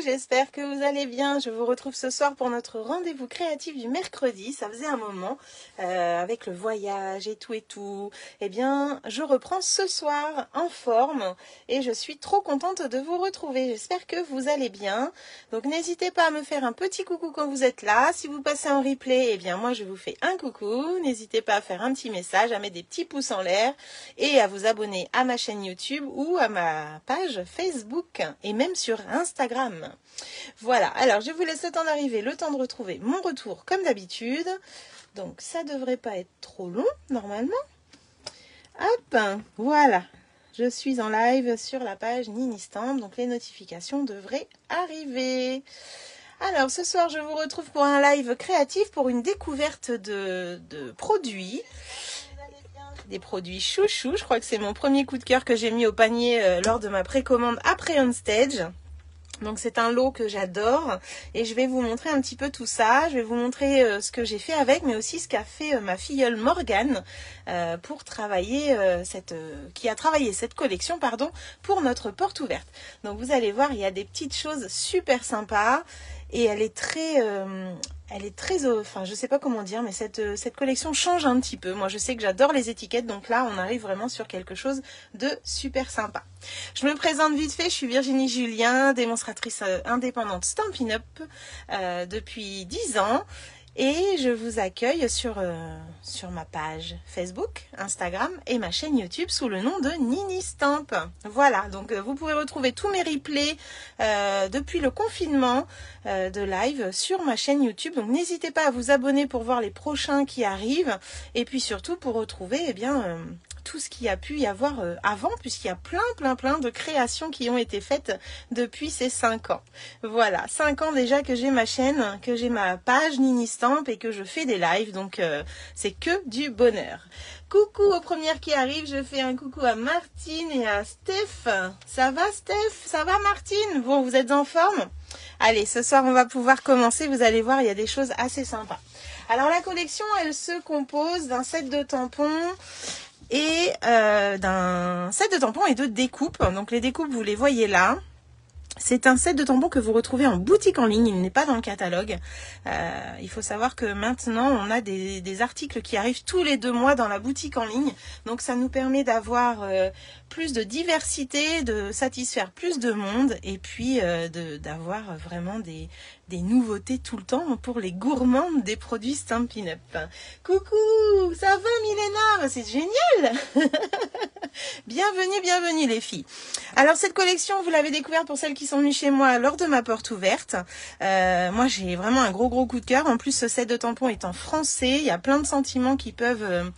j'espère que vous allez bien. Je vous retrouve ce soir pour notre rendez-vous créatif du mercredi. Ça faisait un moment, avec le voyage et tout. Eh bien, je reprends ce soir en forme et je suis trop contente de vous retrouver. J'espère que vous allez bien. Donc, n'hésitez pas à me faire un petit coucou quand vous êtes là. Si vous passez en replay, eh bien, moi, je vous fais un coucou. N'hésitez pas à faire un petit message, à mettre des petits pouces en l'air et à vous abonner à ma chaîne YouTube ou à ma page Facebook et même sur Instagram. Voilà, alors je vous laisse le temps d'arriver, le temps de retrouver mon retour comme d'habitude. Donc ça devrait pas être trop long normalement. Hop, voilà. Je suis en live sur la page Ninistamp, donc les notifications devraient arriver. Alors ce soir je vous retrouve pour un live créatif pour une découverte de produits. Des produits chouchou, je crois que c'est mon premier coup de cœur que j'ai mis au panier lors de ma précommande après OnStage. Donc c'est un lot que j'adore et je vais vous montrer un petit peu tout ça. Je vais vous montrer ce que j'ai fait avec, mais aussi ce qu'a fait ma filleule Morgane pour travailler qui a travaillé cette collection pour notre porte ouverte. Donc vous allez voir, il y a des petites choses super sympas et elle est très enfin je sais pas comment dire, mais cette collection change un petit peu. Moi je sais que j'adore les étiquettes, donc là on arrive vraiment sur quelque chose de super sympa. Je me présente vite fait, je suis Virginie Julien, démonstratrice indépendante Stampin' Up depuis 10 ans. Et je vous accueille sur ma page Facebook, Instagram et ma chaîne YouTube sous le nom de Ninistamp. Voilà, donc vous pouvez retrouver tous mes replays depuis le confinement de live sur ma chaîne YouTube. Donc n'hésitez pas à vous abonner pour voir les prochains qui arrivent. Et puis surtout pour retrouver tout ce qu'il y a pu y avoir avant, puisqu'il y a plein de créations qui ont été faites depuis ces 5 ans. Voilà, 5 ans déjà que j'ai ma chaîne, que j'ai ma page Ninistamp et que je fais des lives, donc c'est que du bonheur. Coucou aux premières qui arrivent, je fais un coucou à Martine et à Steph. Ça va Steph? Ça va Martine? Bon, vous êtes en forme? Allez, ce soir on va pouvoir commencer, vous allez voir, il y a des choses assez sympas. Alors la collection, elle se compose d'un set de tampons et d'un set de tampons et de découpes. Donc les découpes, vous les voyez là. C'est un set de tampons que vous retrouvez en boutique en ligne, il n'est pas dans le catalogue. Il faut savoir que maintenant, on a des articles qui arrivent tous les 2 mois dans la boutique en ligne. Donc ça nous permet d'avoir plus de diversité, de satisfaire plus de monde et puis d'avoir vraiment des nouveautés tout le temps pour les gourmandes des produits Stampin' Up. Coucou, ça va Milena? C'est génial. Bienvenue les filles. Alors cette collection, vous l'avez découverte pour celles qui sont venues chez moi lors de ma porte ouverte. Moi j'ai vraiment un gros coup de cœur. En plus ce set de tampons est en français. Il y a plein de sentiments qui peuvent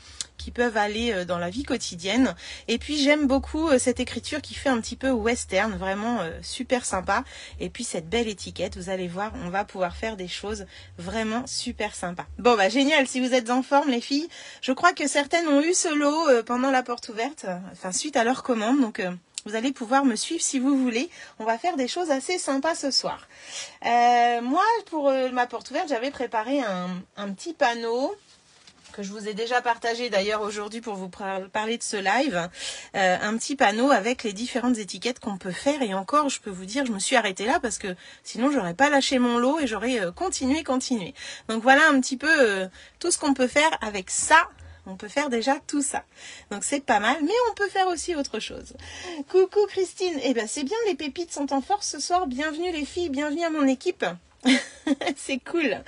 aller dans la vie quotidienne. Et puis j'aime beaucoup cette écriture qui fait un petit peu western, vraiment super sympa. Et puis cette belle étiquette, vous allez voir, on va pouvoir faire des choses vraiment super sympas. Bon bah génial, si vous êtes en forme les filles, je crois que certaines ont eu ce lot pendant la porte ouverte, enfin suite à leur commande, donc vous allez pouvoir me suivre si vous voulez. On va faire des choses assez sympas ce soir. Moi, pour ma porte ouverte, j'avais préparé un petit panneau que je vous ai déjà partagé d'ailleurs aujourd'hui pour vous parler de ce live, un petit panneau avec les différentes étiquettes qu'on peut faire. Et encore, je peux vous dire, je me suis arrêtée là parce que sinon j'aurais pas lâché mon lot et j'aurais continué. Donc voilà un petit peu tout ce qu'on peut faire avec ça. On peut faire déjà tout ça. Donc c'est pas mal, mais on peut faire aussi autre chose. Coucou Christine, eh ben c'est bien, les pépites sont en force ce soir. Bienvenue les filles, bienvenue à mon équipe. C'est cool.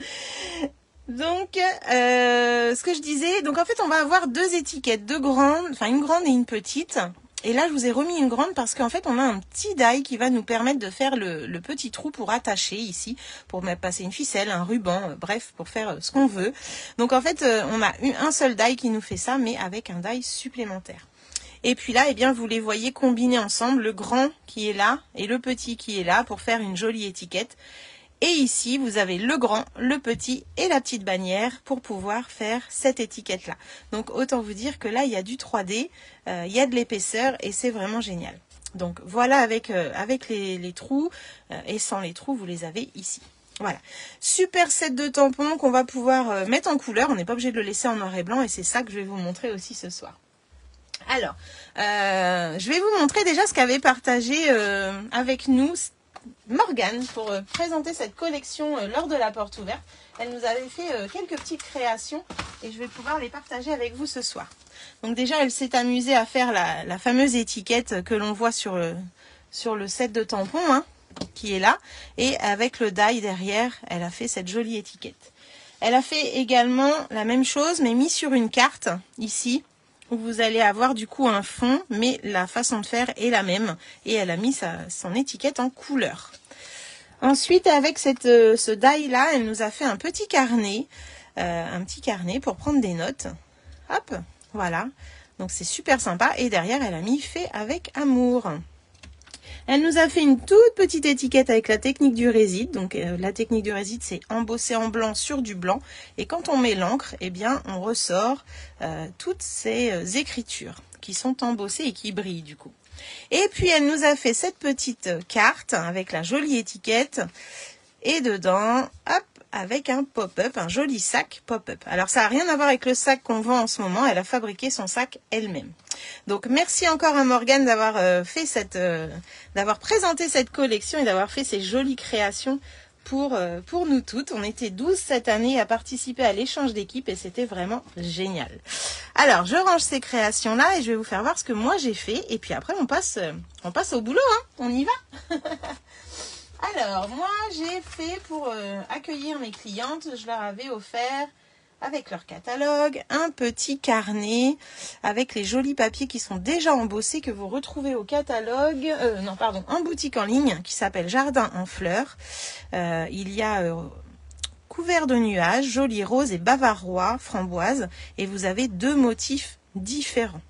Donc, ce que je disais, donc en fait, on va avoir 2 étiquettes, 2 grandes, enfin une grande et une petite. Et là, je vous ai remis une grande parce qu'en fait, on a un petit die qui va nous permettre de faire le petit trou pour attacher ici, pour mettre passer une ficelle, un ruban, bref, pour faire ce qu'on veut. Donc en fait, on a un seul die qui nous fait ça, mais avec un die supplémentaire. Et puis là, eh bien, vous les voyez combinés ensemble, le grand qui est là et le petit qui est là pour faire une jolie étiquette. Et ici, vous avez le grand, le petit et la petite bannière pour pouvoir faire cette étiquette-là. Donc, autant vous dire que là, il y a du 3D, il y a de l'épaisseur et c'est vraiment génial. Donc, voilà avec les trous et sans les trous, vous les avez ici. Voilà. Super set de tampons qu'on va pouvoir mettre en couleur. On n'est pas obligé de le laisser en noir et blanc et c'est ça que je vais vous montrer aussi ce soir. Alors, je vais vous montrer déjà ce qu'avait partagé avec nous Morgane pour présenter cette collection lors de la porte ouverte. Elle nous avait fait quelques petites créations et je vais pouvoir les partager avec vous ce soir. Donc déjà, elle s'est amusée à faire la fameuse étiquette que l'on voit sur le set de tampons, hein, qui est là. Et avec le die derrière, elle a fait cette jolie étiquette. Elle a fait également la même chose, mais mis sur une carte, ici, où vous allez avoir du coup un fond, mais la façon de faire est la même. Et elle a mis son étiquette en couleur. Ensuite, avec ce die-là, elle nous a fait un petit carnet pour prendre des notes. Hop, voilà. Donc c'est super sympa. Et derrière, elle a mis fait avec amour. Elle nous a fait une toute petite étiquette avec la technique du résid. Donc la technique du résid, c'est embosser en blanc sur du blanc. Et quand on met l'encre, eh bien, on ressort toutes ces écritures qui sont embossées et qui brillent du coup. Et puis elle nous a fait cette petite carte avec la jolie étiquette. Et dedans, hop, avec un pop-up, un joli sac pop-up. Alors ça n'a rien à voir avec le sac qu'on vend en ce moment. Elle a fabriqué son sac elle-même. Donc merci encore à Morgane d'avoir d'avoir présenté cette collection et d'avoir fait ces jolies créations pour nous toutes. On était 12 cette année à participer à l'échange d'équipe et c'était vraiment génial. Alors je range ces créations là et je vais vous faire voir ce que moi j'ai fait et puis après on passe au boulot, hein. On y va. Alors moi j'ai fait pour accueillir mes clientes, je leur avais offert avec leur catalogue, un petit carnet avec les jolis papiers qui sont déjà embossés que vous retrouvez au catalogue, en boutique en ligne qui s'appelle Jardin en fleurs. Il y a couvert de nuages, joli rose et bavarois, framboise et vous avez 2 motifs différents.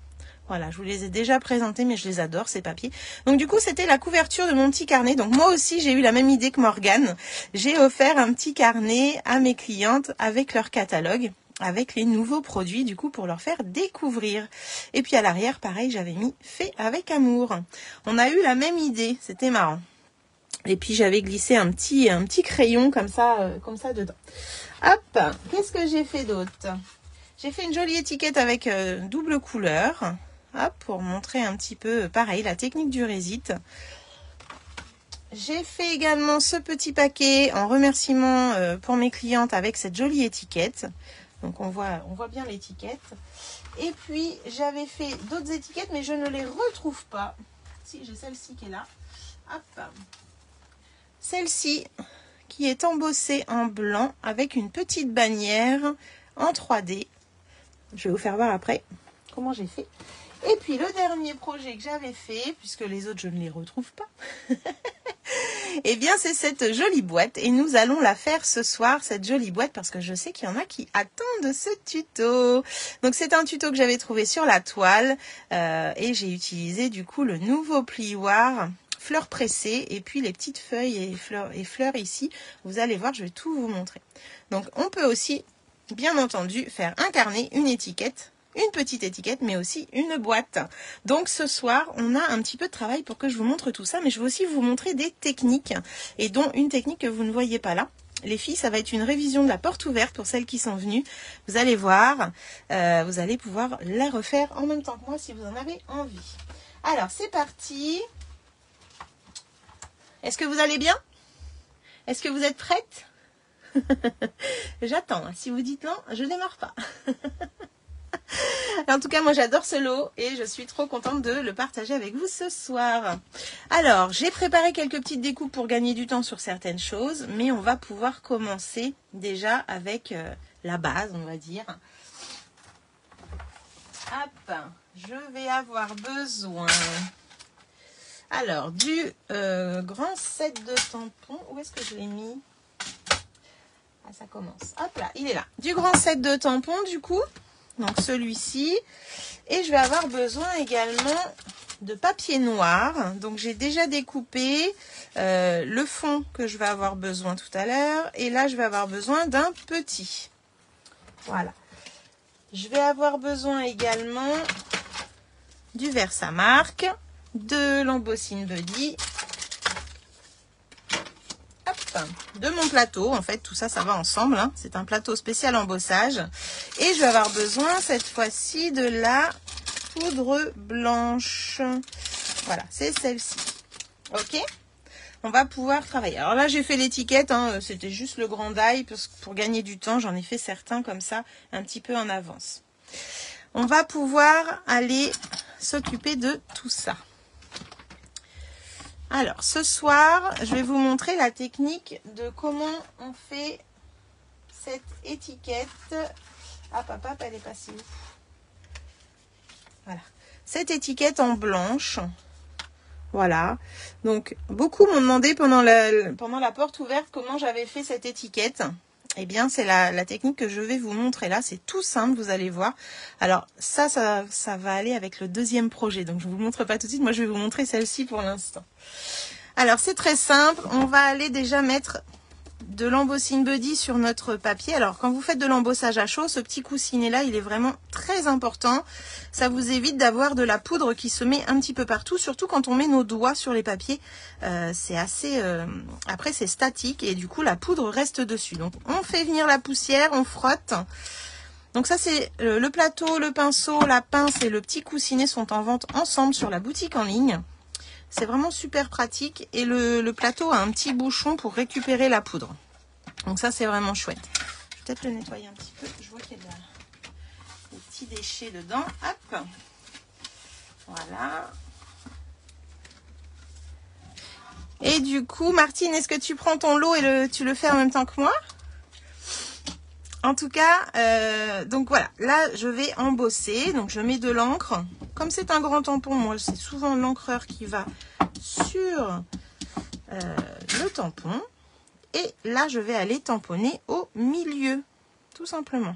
Voilà, je vous les ai déjà présentés, mais je les adore, ces papiers. Donc du coup, c'était la couverture de mon petit carnet. Donc moi aussi, j'ai eu la même idée que Morgane. J'ai offert un petit carnet à mes clientes avec leur catalogue, avec les nouveaux produits, du coup, pour leur faire découvrir. Et puis à l'arrière, pareil, j'avais mis fait avec amour. On a eu la même idée, c'était marrant. Et puis j'avais glissé un petit crayon comme ça dedans. Hop, qu'est-ce que j'ai fait d'autre? J'ai fait une jolie étiquette avec double couleur. Hop, pour montrer un petit peu, pareil, la technique du résid. J'ai fait également ce petit paquet en remerciement pour mes clientes avec cette jolie étiquette. Donc on voit bien l'étiquette. Et puis j'avais fait d'autres étiquettes, mais je ne les retrouve pas. Si, j'ai celle-ci qui est là. Hop. Celle-ci qui est embossée en blanc avec une petite bannière en 3D. Je vais vous faire voir après comment j'ai fait. Et puis le dernier projet que j'avais fait, puisque les autres je ne les retrouve pas, eh bien c'est cette jolie boîte. Et nous allons la faire ce soir, cette jolie boîte, parce que je sais qu'il y en a qui attendent ce tuto. Donc c'est un tuto que j'avais trouvé sur la toile et j'ai utilisé du coup le nouveau plioir fleurs pressées et puis les petites feuilles et fleurs ici. Vous allez voir, je vais tout vous montrer. Donc on peut aussi, bien entendu, faire un carnet, une étiquette, une petite étiquette, mais aussi une boîte. Donc ce soir, on a un petit peu de travail pour que je vous montre tout ça, mais je vais aussi vous montrer des techniques, et dont une technique que vous ne voyez pas là. Les filles, ça va être une révision de la porte ouverte pour celles qui sont venues. Vous allez voir, vous allez pouvoir la refaire en même temps que moi si vous en avez envie. Alors, c'est parti. Est-ce que vous allez bien? Est-ce que vous êtes prêtes? J'attends. Si vous dites non, je démarre pas. En tout cas, moi j'adore ce lot et je suis trop contente de le partager avec vous ce soir. Alors, j'ai préparé quelques petites découpes pour gagner du temps sur certaines choses, mais on va pouvoir commencer déjà avec la base, on va dire. Hop, je vais avoir besoin alors du grand set de tampons. Où est-ce que je l'ai mis? Ah, ça commence. Hop là, il est là. Du grand set de tampons du coup. Donc celui-ci. Et je vais avoir besoin également de papier noir. Donc j'ai déjà découpé le fond que je vais avoir besoin tout à l'heure. Et là je vais avoir besoin d'un petit. Voilà. Je vais avoir besoin également du Versamark, de l'embossing Buddy, de mon plateau. En fait, tout ça, ça va ensemble, hein. C'est un plateau spécial embossage. Et je vais avoir besoin, cette fois-ci, de la poudre blanche. Voilà, c'est celle-ci. Ok? on va pouvoir travailler. Alors là, j'ai fait l'étiquette, hein, c'était juste le grand die, pour gagner du temps, j'en ai fait certains comme ça, un petit peu en avance. On va pouvoir aller s'occuper de tout ça. Alors, ce soir, je vais vous montrer la technique de comment on fait cette étiquette. Ah, papa, elle est passée où? Voilà. Cette étiquette en blanche. Voilà. Donc, beaucoup m'ont demandé pendant la porte ouverte comment j'avais fait cette étiquette. Eh bien, c'est la technique que je vais vous montrer là. C'est tout simple, vous allez voir. Alors, ça va aller avec le deuxième projet. Donc, je ne vous montre pas tout de suite. Moi, je vais vous montrer celle-ci pour l'instant. Alors, c'est très simple. On va aller déjà mettre de l'embossing buddy sur notre papier. Alors, quand vous faites de l'embossage à chaud, ce petit coussinet-là, il est vraiment très important. Ça vous évite d'avoir de la poudre qui se met un petit peu partout, surtout quand on met nos doigts sur les papiers. C'est assez... Après, c'est statique et du coup, la poudre reste dessus. Donc, on fait venir la poussière, on frotte. Donc ça, c'est le plateau, le pinceau, la pince et le petit coussinet sont en vente ensemble sur la boutique en ligne. C'est vraiment super pratique et le plateau a un petit bouchon pour récupérer la poudre. Donc ça, c'est vraiment chouette. Je vais peut-être le nettoyer un petit peu. Je vois qu'il y a des petits déchets dedans. Hop. Voilà. Et du coup, Martine, est-ce que tu prends ton lot et tu le fais en même temps que moi? En tout cas, donc voilà. Là, je vais embosser. Donc, je mets de l'encre. Comme c'est un grand tampon, moi, c'est souvent l'encreur qui va sur le tampon. Et là, je vais aller tamponner au milieu, tout simplement.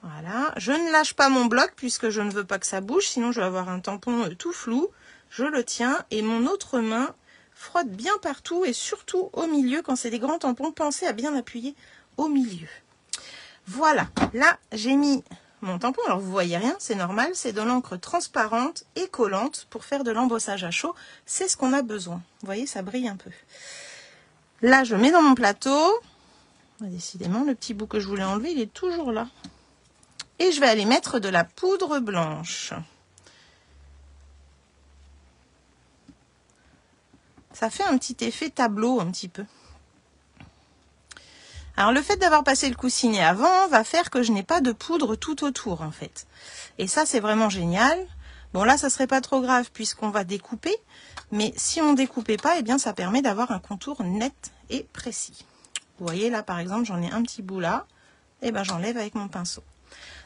Voilà. Je ne lâche pas mon bloc puisque je ne veux pas que ça bouge. Sinon, je vais avoir un tampon tout flou. Je le tiens et mon autre main frotte bien partout et surtout au milieu. Quand c'est des grands tampons, pensez à bien appuyer au milieu. Voilà. Là, j'ai mis mon tampon. Alors, vous voyez rien, c'est normal. C'est de l'encre transparente et collante pour faire de l'embossage à chaud. C'est ce qu'on a besoin. Vous voyez, ça brille un peu. Là, je mets dans mon plateau. Décidément, le petit bout que je voulais enlever, il est toujours là. Et je vais aller mettre de la poudre blanche. Ça fait un petit effet tableau, un petit peu. Alors, le fait d'avoir passé le coussinet avant va faire que je n'ai pas de poudre tout autour, en fait. Et ça, c'est vraiment génial. Bon, là, ça serait pas trop grave puisqu'on va découper. Mais si on ne découpait pas, eh bien, ça permet d'avoir un contour net et précis. Vous voyez, là, par exemple, j'en ai un petit bout là. Et ben, j'enlève avec mon pinceau.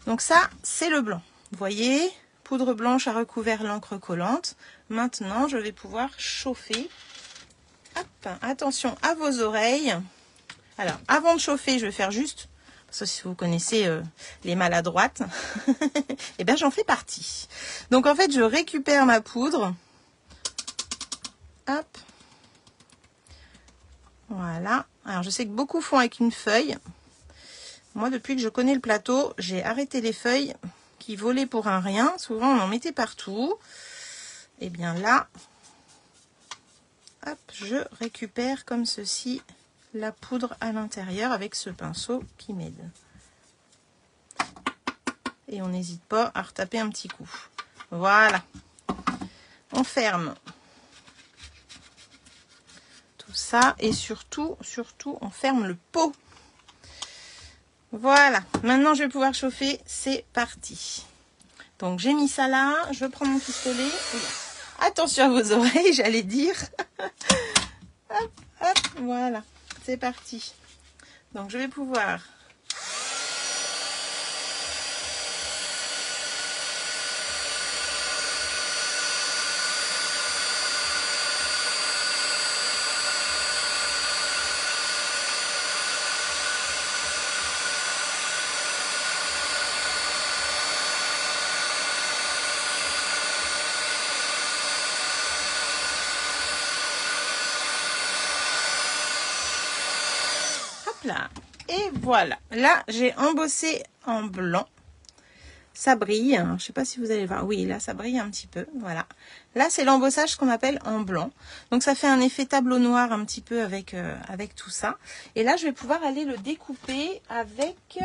Donc ça, c'est le blanc. Vous voyez, poudre blanche a recouvert l'encre collante. Maintenant, je vais pouvoir chauffer. Hop, attention à vos oreilles. Alors, avant de chauffer, je vais faire juste... Parce que si vous connaissez les maladroites, eh bien, j'en fais partie. Donc, en fait, je récupère ma poudre. Hop. Voilà. Alors, je sais que beaucoup font avec une feuille. Moi, depuis que je connais le plateau, j'ai arrêté les feuilles qui volaient pour un rien. Souvent, on en mettait partout. Et bien là, hop, je récupère comme ceci la poudre à l'intérieur avec ce pinceau qui m'aide. Et on n'hésite pas à retaper un petit coup. Voilà. On ferme tout ça et surtout, on ferme le pot. Voilà. Maintenant, je vais pouvoir chauffer. C'est parti. Donc, j'ai mis ça là. Je prends mon pistolet. Attention à vos oreilles, j'allais dire. Hop, hop, voilà. C'est parti. Donc, je vais pouvoir... Là. Et voilà, là j'ai embossé en blanc, ça brille, je ne sais pas si vous allez voir, oui là ça brille un petit peu, voilà, là c'est l'embossage qu'on appelle en blanc, donc ça fait un effet tableau noir un petit peu avec tout ça, et là je vais pouvoir aller le découper avec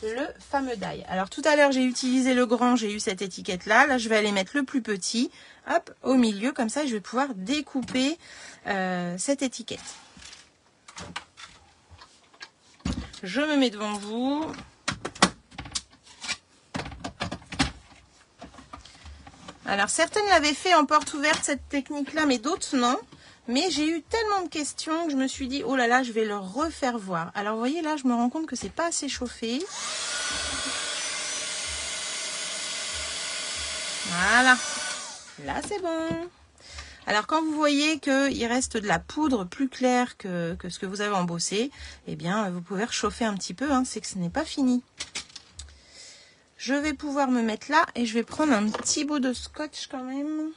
le fameux die. Alors tout à l'heure j'ai utilisé le grand, j'ai eu cette étiquette là. Là je vais aller mettre le plus petit, hop, au milieu, comme ça je vais pouvoir découper cette étiquette. Je me mets devant vous. Alors certaines l'avaient fait en porte ouverte cette technique là, mais d'autres non. Mais j'ai eu tellement de questions que je me suis dit, oh là là, je vais leur refaire voir. Alors vous voyez là, je me rends compte que c'est pas assez chauffé. Voilà, là c'est bon. Alors quand vous voyez qu'il reste de la poudre plus claire que ce que vous avez embossé, eh bien vous pouvez réchauffer un petit peu, hein, c'est que ce n'est pas fini. Je vais pouvoir me mettre là et je vais prendre un petit bout de scotch quand même,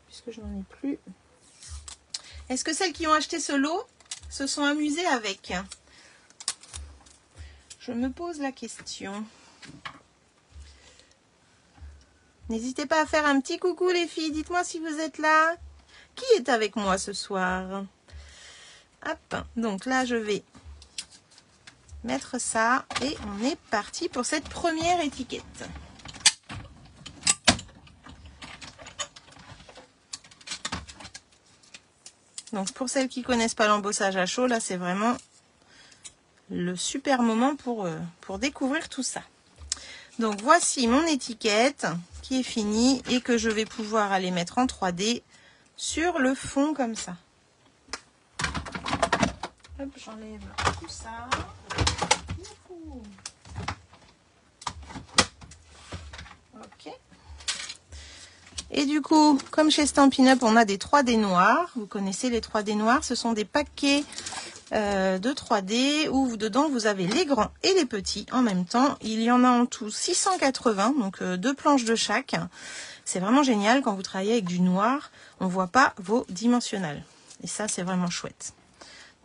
puisque je n'en ai plus. Est-ce que celles qui ont acheté ce lot se sont amusées avec? Je me pose la question. N'hésitez pas à faire un petit coucou les filles, dites-moi si vous êtes là. Qui est avec moi ce soir? Hop, donc là je vais mettre ça et on est parti pour cette première étiquette. Donc pour celles qui connaissent pas l'embossage à chaud, là c'est vraiment le super moment pour découvrir tout ça. Donc voici mon étiquette qui est finie et que je vais pouvoir aller mettre en 3D sur le fond comme ça. Hop, j'enlève tout ça. Ok. Et du coup, comme chez Stampin' Up, on a des 3D noirs. Vous connaissez les 3D noirs, ce sont des paquets de 3D où dedans vous avez les grands et les petits en même temps. Il y en a en tout 680, donc 2 planches de chaque. C'est vraiment génial quand vous travaillez avec du noir, on ne voit pas vos dimensionnels. Et ça, c'est vraiment chouette.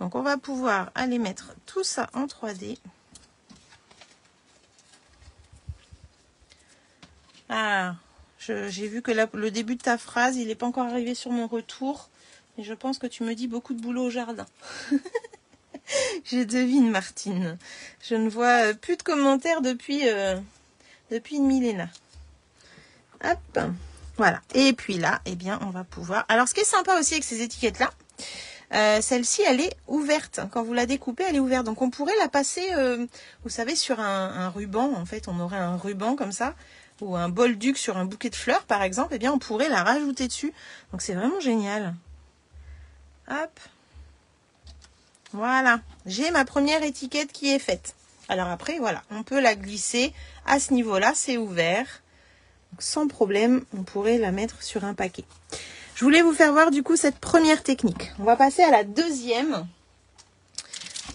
Donc on va pouvoir aller mettre tout ça en 3D. Ah, j'ai vu que là, le début de ta phrase, il n'est pas encore arrivé sur mon retour. Et je pense que tu me dis beaucoup de boulot au jardin. Je devine, Martine. Je ne vois plus de commentaires depuis une millénaire. Hop, voilà. Et puis là, eh bien, on va pouvoir... Alors, ce qui est sympa aussi avec ces étiquettes-là, celle-ci, elle est ouverte. Quand vous la découpez, elle est ouverte. Donc, on pourrait la passer, vous savez, sur un ruban. En fait, on aurait un ruban comme ça, ou un bolduc sur un bouquet de fleurs, par exemple. Eh bien, on pourrait la rajouter dessus. Donc, c'est vraiment génial. Hop. Voilà. J'ai ma première étiquette qui est faite. Alors après, voilà, on peut la glisser à ce niveau-là. C'est ouvert. Donc, sans problème, on pourrait la mettre sur un paquet. Je voulais vous faire voir du coup cette première technique. On va passer à la deuxième.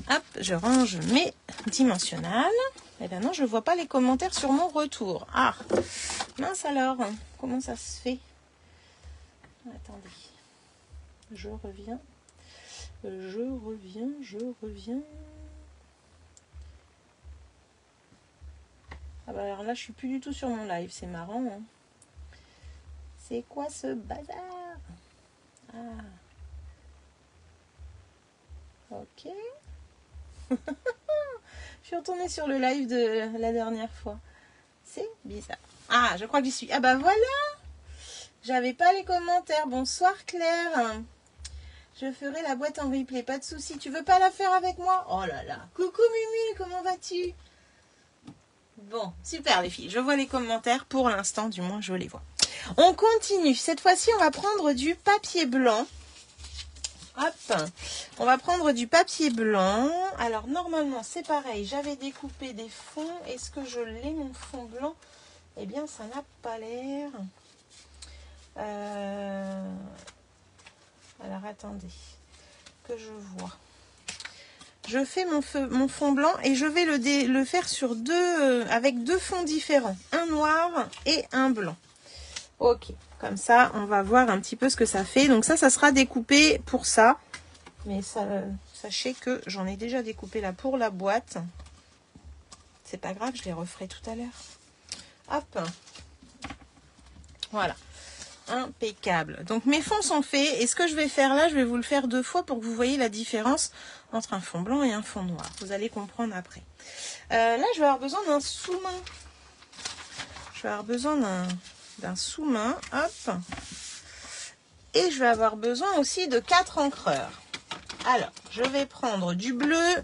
Hop, je range mes dimensionnels. Eh bien non, je ne vois pas les commentaires sur mon retour. Ah, mince alors, comment ça se fait? Attendez, je reviens. Ah bah alors là, je suis plus du tout sur mon live, c'est marrant. Hein. C'est quoi ce bazar? Ah. Ok. Je suis retournée sur le live de la dernière fois. C'est bizarre. Ah, je crois que j'y suis. Ah bah voilà. J'avais pas les commentaires. Bonsoir Claire. Je ferai la boîte en replay, pas de souci. Tu veux pas la faire avec moi? Oh là là. Coucou Mimi, comment vas-tu? Bon, super les filles. Je vois les commentaires. Pour l'instant, du moins, je les vois. On continue. Cette fois-ci, on va prendre du papier blanc. Hop. On va prendre du papier blanc. Alors, normalement, c'est pareil. J'avais découpé des fonds. Est-ce que je l'ai, mon fond blanc? Eh bien, ça n'a pas l'air. Alors, attendez. Que je vois. Je fais mon fond blanc et je vais le faire sur avec 2 fonds différents. Un noir et un blanc. Ok. Comme ça, on va voir un petit peu ce que ça fait. Donc ça sera découpé pour ça. Mais ça, sachez que j'en ai déjà découpé là pour la boîte. C'est pas grave, je les referai tout à l'heure. Hop. Voilà. impeccable. Donc mes fonds sont faits et ce que je vais faire là, je vais vous le faire 2 fois pour que vous voyez la différence entre un fond blanc et un fond noir. Vous allez comprendre après. Là, je vais avoir besoin d'un sous-main. Je vais avoir besoin d'un sous-main. Hop. Et je vais avoir besoin aussi de 4 encreurs. Alors, je vais prendre du bleu.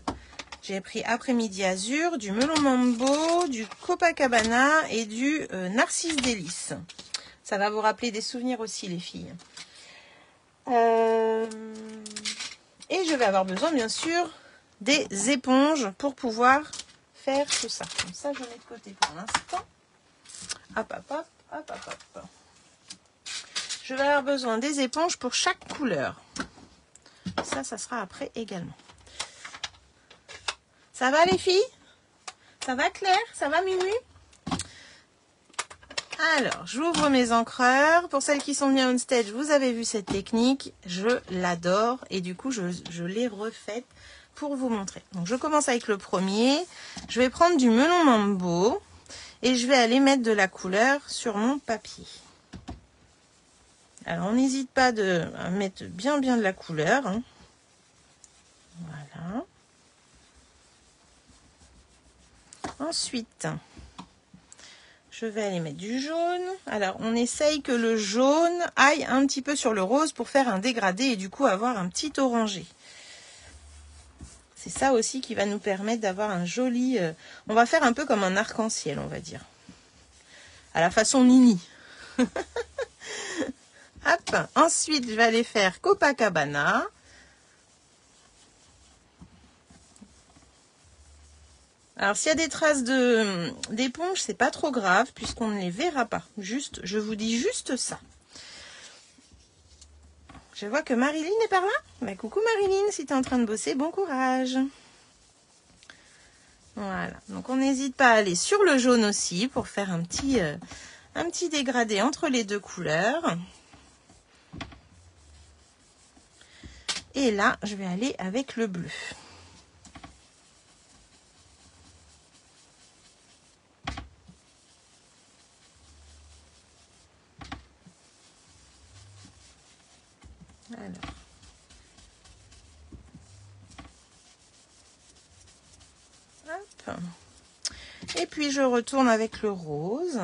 J'ai pris Après-midi Azur, du Melon Mambo, du Copacabana et du Narcisse Délice. Ça va vous rappeler des souvenirs aussi, les filles. Et je vais avoir besoin, bien sûr, des éponges pour pouvoir faire tout ça. Comme ça, je mets de côté pour l'instant. Hop, hop, hop, hop, hop, hop. Je vais avoir besoin des éponges pour chaque couleur. Ça sera après également. Ça va, les filles? Ça va, Claire? Ça va, Mumu? Alors, j'ouvre mes encreurs. Pour celles qui sont venues à OnStage, vous avez vu cette technique. Je l'adore. Et du coup, je l'ai refaite pour vous montrer. Donc, je commence avec le premier. Je vais prendre du Melon Mambo. Et je vais aller mettre de la couleur sur mon papier. Alors, on n'hésite pas à mettre bien de la couleur. Hein. Voilà. Ensuite, je vais aller mettre du jaune. Alors, on essaye que le jaune aille un petit peu sur le rose pour faire un dégradé et du coup avoir un petit orangé. C'est ça aussi qui va nous permettre d'avoir un joli... on va faire un peu comme un arc-en-ciel, on va dire. À la façon Nini. Hop. Ensuite, je vais aller faire Copacabana. Alors, s'il y a des traces d'éponge, c'est pas trop grave, puisqu'on ne les verra pas. Juste, je vous dis juste ça. Je vois que Marilyn est par là. Bah, coucou Marilyn, si tu es en train de bosser, bon courage. Voilà, donc on n'hésite pas à aller sur le jaune aussi pour faire un petit dégradé entre les deux couleurs. Et là, je vais aller avec le bleu. Alors. Hop. Et puis je retourne avec le rose.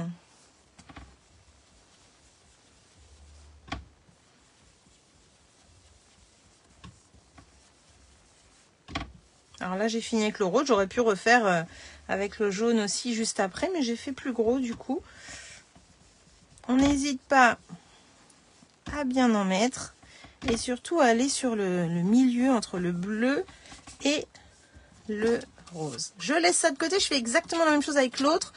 Alors là, j'ai fini avec le rose. J'aurais pu refaire avec le jaune aussi juste après, mais j'ai fait plus gros du coup. On n'hésite pas à bien en mettre et surtout à aller sur le milieu entre le bleu et le rose. Je laisse ça de côté. Je fais exactement la même chose avec l'autre.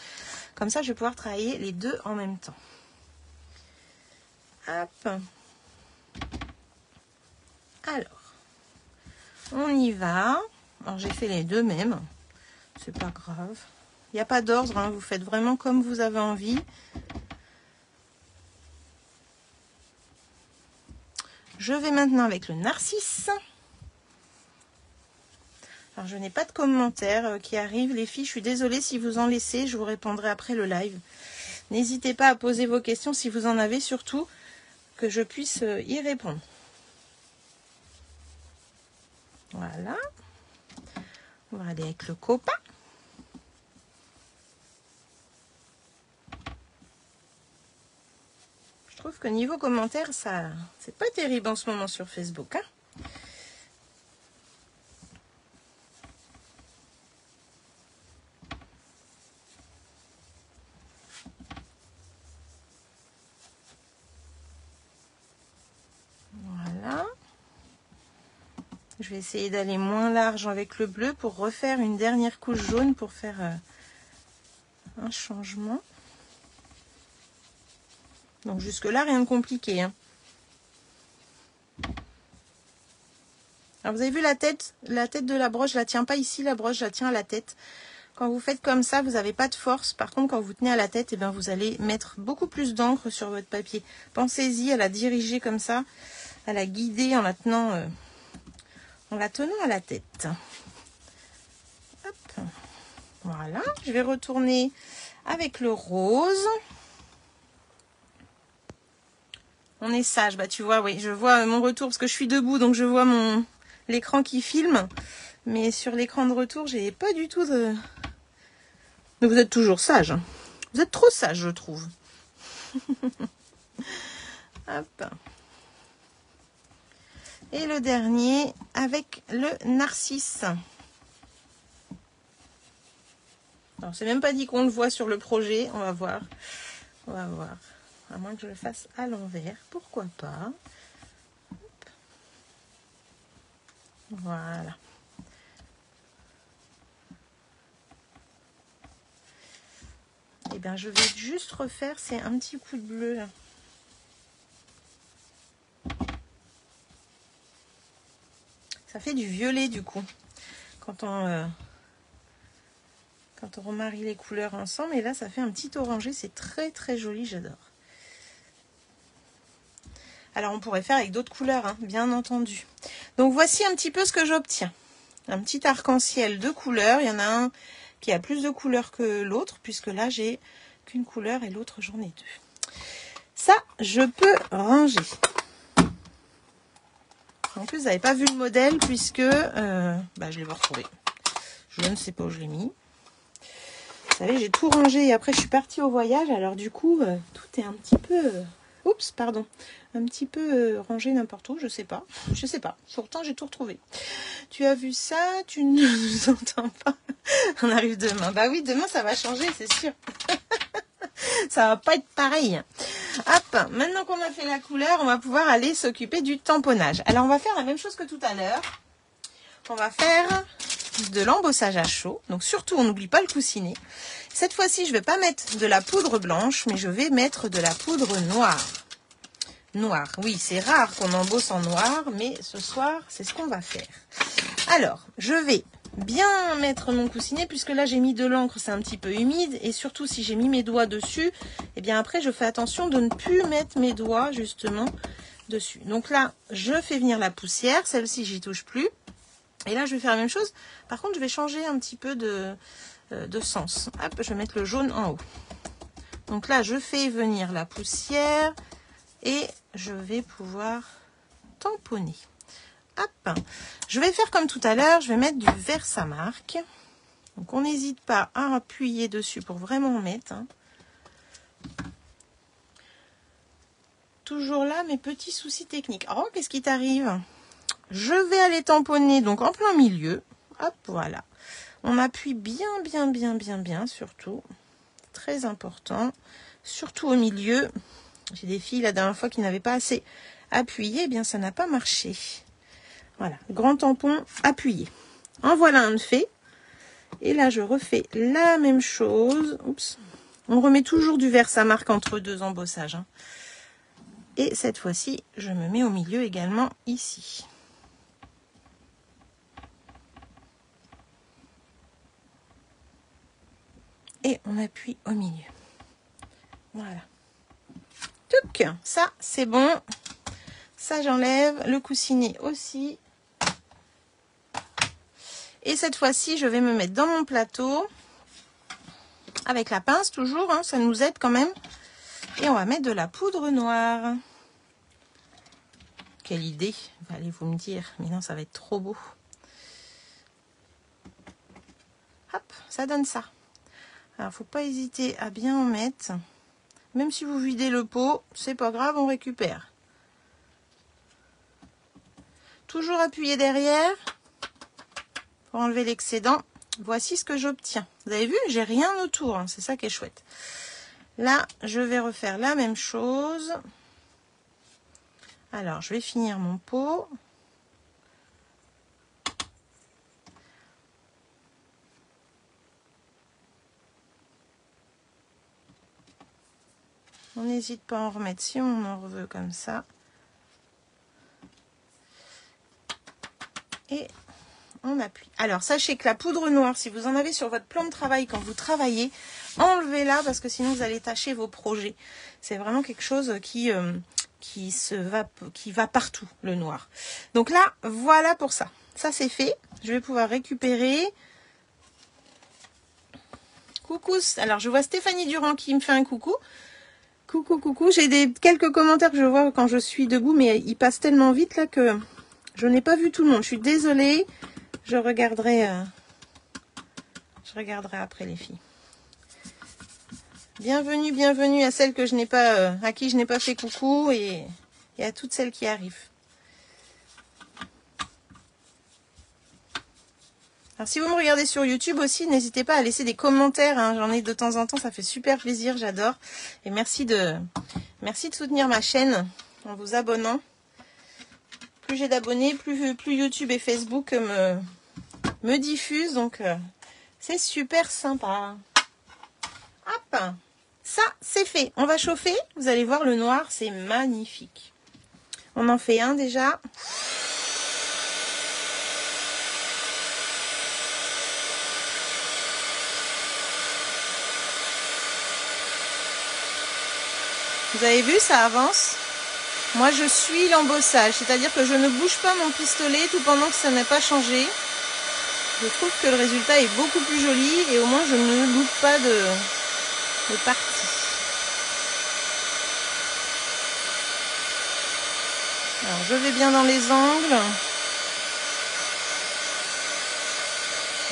Comme ça, je vais pouvoir travailler les deux en même temps. Hop. Alors, on y va. Alors, j'ai fait les deux mêmes. C'est pas grave. Il n'y a pas d'ordre. Hein. Vous faites vraiment comme vous avez envie. Je vais maintenant avec le narcisse. Alors, je n'ai pas de commentaires qui arrivent. Les filles, je suis désolée si vous en laissez. Je vous répondrai après le live. N'hésitez pas à poser vos questions si vous en avez, surtout que je puisse y répondre. Voilà. On va aller avec le copa. Je trouve que niveau commentaires, ça, c'est pas terrible en ce moment sur Facebook. Hein. Voilà. Je vais essayer d'aller moins large avec le bleu pour refaire une dernière couche jaune pour faire un changement. Donc jusque là, rien de compliqué. Hein. Alors vous avez vu la tête de la broche, je la tiens pas ici, la broche, je la tiens à la tête. Quand vous faites comme ça, vous n'avez pas de force. Par contre, quand vous tenez à la tête, eh bien, vous allez mettre beaucoup plus d'encre sur votre papier. Pensez-y à la diriger comme ça, à la guider en la tenant, à la tête. Hop. Voilà, je vais retourner avec le rose. On est sage. Bah tu vois, oui, je vois mon retour parce que je suis debout, donc je vois l'écran qui filme. Mais sur l'écran de retour, j'ai pas du tout de... Mais vous êtes toujours sage. Hein. Vous êtes trop sage, je trouve. Hop. Et le dernier avec le narcisse. Alors, c'est même pas dit qu'on le voit sur le projet. On va voir. On va voir. À moins que je le fasse à l'envers. Pourquoi pas. Hop. Voilà. Et bien, je vais juste refaire. C'est un petit coup de bleu là. Ça fait du violet du coup. Quand on remarie les couleurs ensemble. Et là, ça fait un petit orangé. C'est très très joli. J'adore. Alors, on pourrait faire avec d'autres couleurs, hein, bien entendu. Donc, voici un petit peu ce que j'obtiens. Un petit arc-en-ciel de couleurs. Il y en a un qui a plus de couleurs que l'autre, puisque là, j'ai qu'une couleur et l'autre, j'en ai deux. Ça, je peux ranger. En plus, vous n'avez pas vu le modèle, puisque je l'ai pas retrouvé. Je ne sais pas où je l'ai mis. Vous savez, j'ai tout rangé et après, je suis partie au voyage. Alors, du coup, tout est un petit peu... Oups, pardon. Un petit peu rangé n'importe où, je sais pas. Je sais pas. Pourtant, j'ai tout retrouvé. Tu as vu ça? Tu ne nous entends pas? On arrive demain. Bah oui, demain, ça va changer, c'est sûr. Ça va pas être pareil. Hop, maintenant qu'on a fait la couleur, on va pouvoir aller s'occuper du tamponnage. Alors, on va faire la même chose que tout à l'heure. On va faire de l'embossage à chaud. Donc, surtout, on n'oublie pas le coussinet. Cette fois-ci, je ne vais pas mettre de la poudre blanche, mais je vais mettre de la poudre noire. Noir, oui, c'est rare qu'on embosse en noir, mais ce soir, c'est ce qu'on va faire. Alors, je vais bien mettre mon coussinet, puisque là, j'ai mis de l'encre, c'est un petit peu humide, et surtout, si j'ai mis mes doigts dessus, eh bien après, je fais attention de ne plus mettre mes doigts, justement, dessus. Donc là, je fais venir la poussière, celle-ci, j'y touche plus. Et là, je vais faire la même chose. Par contre, je vais changer un petit peu de sens. Hop, je vais mettre le jaune en haut. Donc là, je fais venir la poussière et je vais pouvoir tamponner. Hop, je vais faire comme tout à l'heure, je vais mettre du Versamark. Donc on n'hésite pas à appuyer dessus pour vraiment en mettre. Hein. Toujours là, mes petits soucis techniques. Oh, qu'est-ce qui t'arrive? Je vais aller tamponner donc en plein milieu. Hop, voilà. On appuie bien, surtout. Très important. Surtout au milieu. J'ai des filles la dernière fois qui n'avaient pas assez appuyé. Eh bien, ça n'a pas marché. Voilà. Grand tampon appuyé. En voilà un de fait. Et là, je refais la même chose. Oups. On remet toujours du Versamark entre deux embossages. Hein. Et cette fois-ci, je me mets au milieu également ici. Et on appuie au milieu. Voilà. Touc, ça c'est bon. Ça j'enlève. Le coussinet aussi. Et cette fois-ci, je vais me mettre dans mon plateau. Avec la pince toujours, hein, ça nous aide quand même. Et on va mettre de la poudre noire. Quelle idée, allez-vous me dire. Mais non, ça va être trop beau. Hop, ça donne ça. Alors, faut pas hésiter à bien en mettre. Même si vous videz le pot, c'est pas grave, on récupère. Toujours appuyer derrière pour enlever l'excédent. Voici ce que j'obtiens. Vous avez vu, j'ai rien autour, hein, c'est ça qui est chouette. Là, je vais refaire la même chose. Alors, je vais finir mon pot. On n'hésite pas à en remettre si on en veut comme ça. Et on appuie. Alors, sachez que la poudre noire, si vous en avez sur votre plan de travail quand vous travaillez, enlevez-la parce que sinon vous allez tâcher vos projets. C'est vraiment quelque chose qui va partout, le noir. Donc là, voilà pour ça. Ça, c'est fait. Je vais pouvoir récupérer. Coucou. Alors, je vois Stéphanie Durand qui me fait un coucou. Coucou, coucou. J'ai quelques commentaires que je vois quand je suis debout, mais ils passent tellement vite là que je n'ai pas vu tout le monde. Je suis désolée. Je regarderai après les filles. Bienvenue, bienvenue à celles que je n'ai pas, à qui je n'ai pas fait coucou et à toutes celles qui arrivent. Alors si vous me regardez sur YouTube aussi, n'hésitez pas à laisser des commentaires, hein. J'en ai de temps en temps, ça fait super plaisir, j'adore. Et merci de soutenir ma chaîne en vous abonnant. Plus j'ai d'abonnés, plus YouTube et Facebook me diffusent, donc c'est super sympa. Hop, ça c'est fait. On va chauffer, vous allez voir le noir, c'est magnifique. On en fait un déjà. Vous avez vu, ça avance. Moi, je suis l'embossage, c'est-à-dire que je ne bouge pas mon pistolet tout pendant que ça n'a pas changé. Je trouve que le résultat est beaucoup plus joli et au moins je ne loupe pas de partie. Alors, je vais bien dans les angles.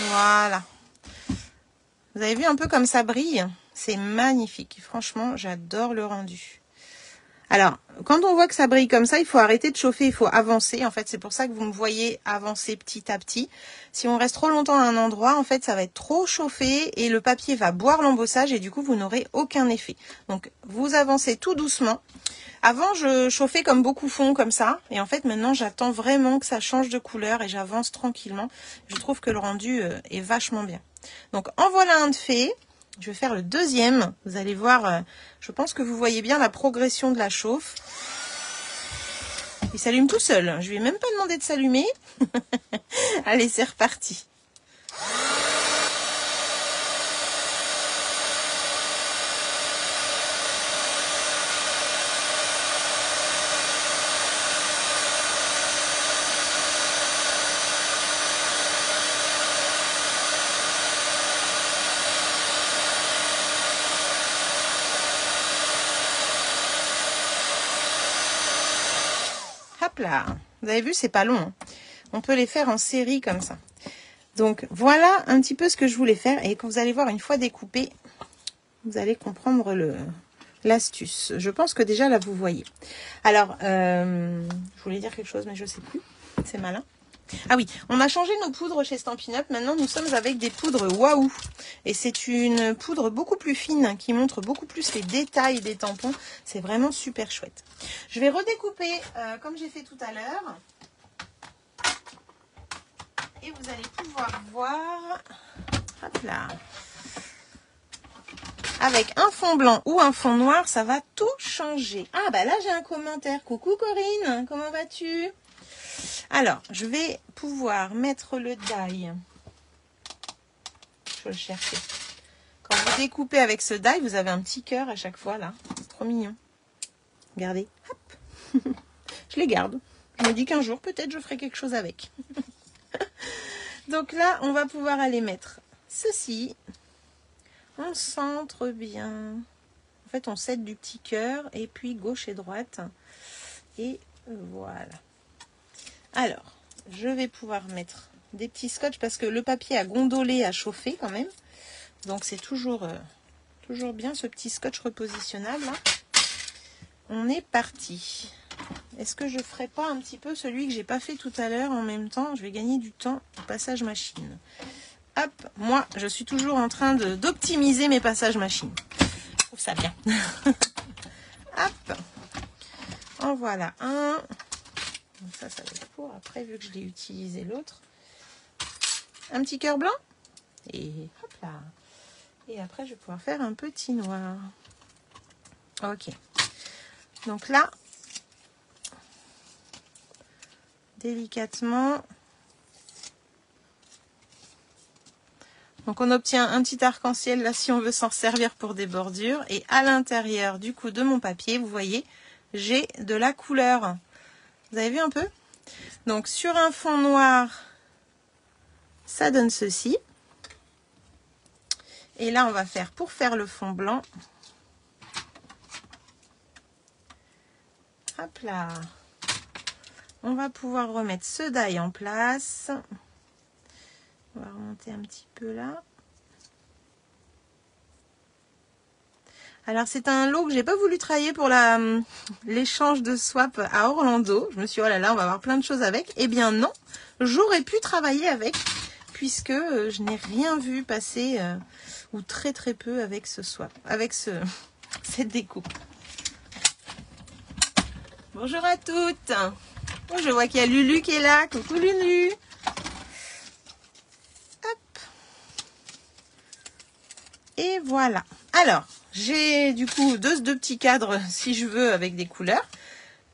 Voilà. Vous avez vu un peu comme ça brille? C'est magnifique. Franchement, j'adore le rendu. Alors, quand on voit que ça brille comme ça, il faut arrêter de chauffer, il faut avancer. En fait, c'est pour ça que vous me voyez avancer petit à petit. Si on reste trop longtemps à un endroit, en fait, ça va être trop chauffé et le papier va boire l'embossage et du coup, vous n'aurez aucun effet. Donc, vous avancez tout doucement. Avant, je chauffais comme beaucoup font, comme ça. Et en fait, maintenant, j'attends vraiment que ça change de couleur et j'avance tranquillement. Je trouve que le rendu est vachement bien. Donc, en voilà un de fait. Je vais faire le deuxième. Vous allez voir, je pense que vous voyez bien la progression de la chauffe. Il s'allume tout seul. Je lui ai même pas demandé de s'allumer. Allez, c'est reparti. Hop là. Vous avez vu, c'est pas long. On peut les faire en série comme ça. Donc, voilà un petit peu ce que je voulais faire. Et quand vous allez voir, une fois découpé, vous allez comprendre l'astuce. Je pense que déjà, là, vous voyez. Alors, je voulais dire quelque chose, mais je sais plus. C'est malin. Ah oui, on a changé nos poudres chez Stampin' Up. Maintenant, nous sommes avec des poudres Waouh. Et c'est une poudre beaucoup plus fine qui montre beaucoup plus les détails des tampons. C'est vraiment super chouette. Je vais redécouper comme j'ai fait tout à l'heure. Et vous allez pouvoir voir, hop là, avec un fond blanc ou un fond noir, ça va tout changer. Ah bah là j'ai un commentaire. Coucou Corinne, comment vas-tu? Alors, je vais pouvoir mettre le die. Je vais le chercher. Quand vous découpez avec ce die, vous avez un petit cœur à chaque fois là. C'est trop mignon. Regardez, hop. Je les garde. Je me dis qu'un jour, peut-être, je ferai quelque chose avec. Donc là, on va pouvoir aller mettre ceci. On centre bien. En fait, on cède du petit cœur et puis gauche et droite. Et voilà. Alors, je vais pouvoir mettre des petits scotch parce que le papier a gondolé, a chauffé quand même. Donc, c'est toujours bien ce petit scotch repositionnable. Là. On est parti. Est-ce que je ferai pas un petit peu celui que j'ai pas fait tout à l'heure en même temps? Je vais gagner du temps au passage machine. Hop, moi, je suis toujours en train d'optimiser mes passages machine. Je trouve ça bien. Hop. En voilà un. Donc ça va être pour après, vu que je l'ai utilisé l'autre. Un petit cœur blanc. Et hop là. Et après, je vais pouvoir faire un petit noir. Ok. Donc là, délicatement. Donc on obtient un petit arc-en-ciel là si on veut s'en servir pour des bordures. Et à l'intérieur du coup de mon papier, vous voyez, j'ai de la couleur. Vous avez vu un peu? Donc sur un fond noir, ça donne ceci. Et là on va faire, pour faire le fond blanc, Hop là. On va pouvoir remettre ce die en place. On va remonter un petit peu là. Alors c'est un lot que j'ai pas voulu travailler pour l'échange de swap à Orlando. Je me suis dit, oh là là, on va avoir plein de choses avec. Eh bien non, j'aurais pu travailler avec, puisque je n'ai rien vu passer, ou très très peu avec ce swap, avec cette découpe. Bonjour à toutes. Oh, je vois qu'il y a Lulu qui est là. Coucou Lulu. Hop. Et voilà. Alors, j'ai du coup deux petits cadres, si je veux, avec des couleurs.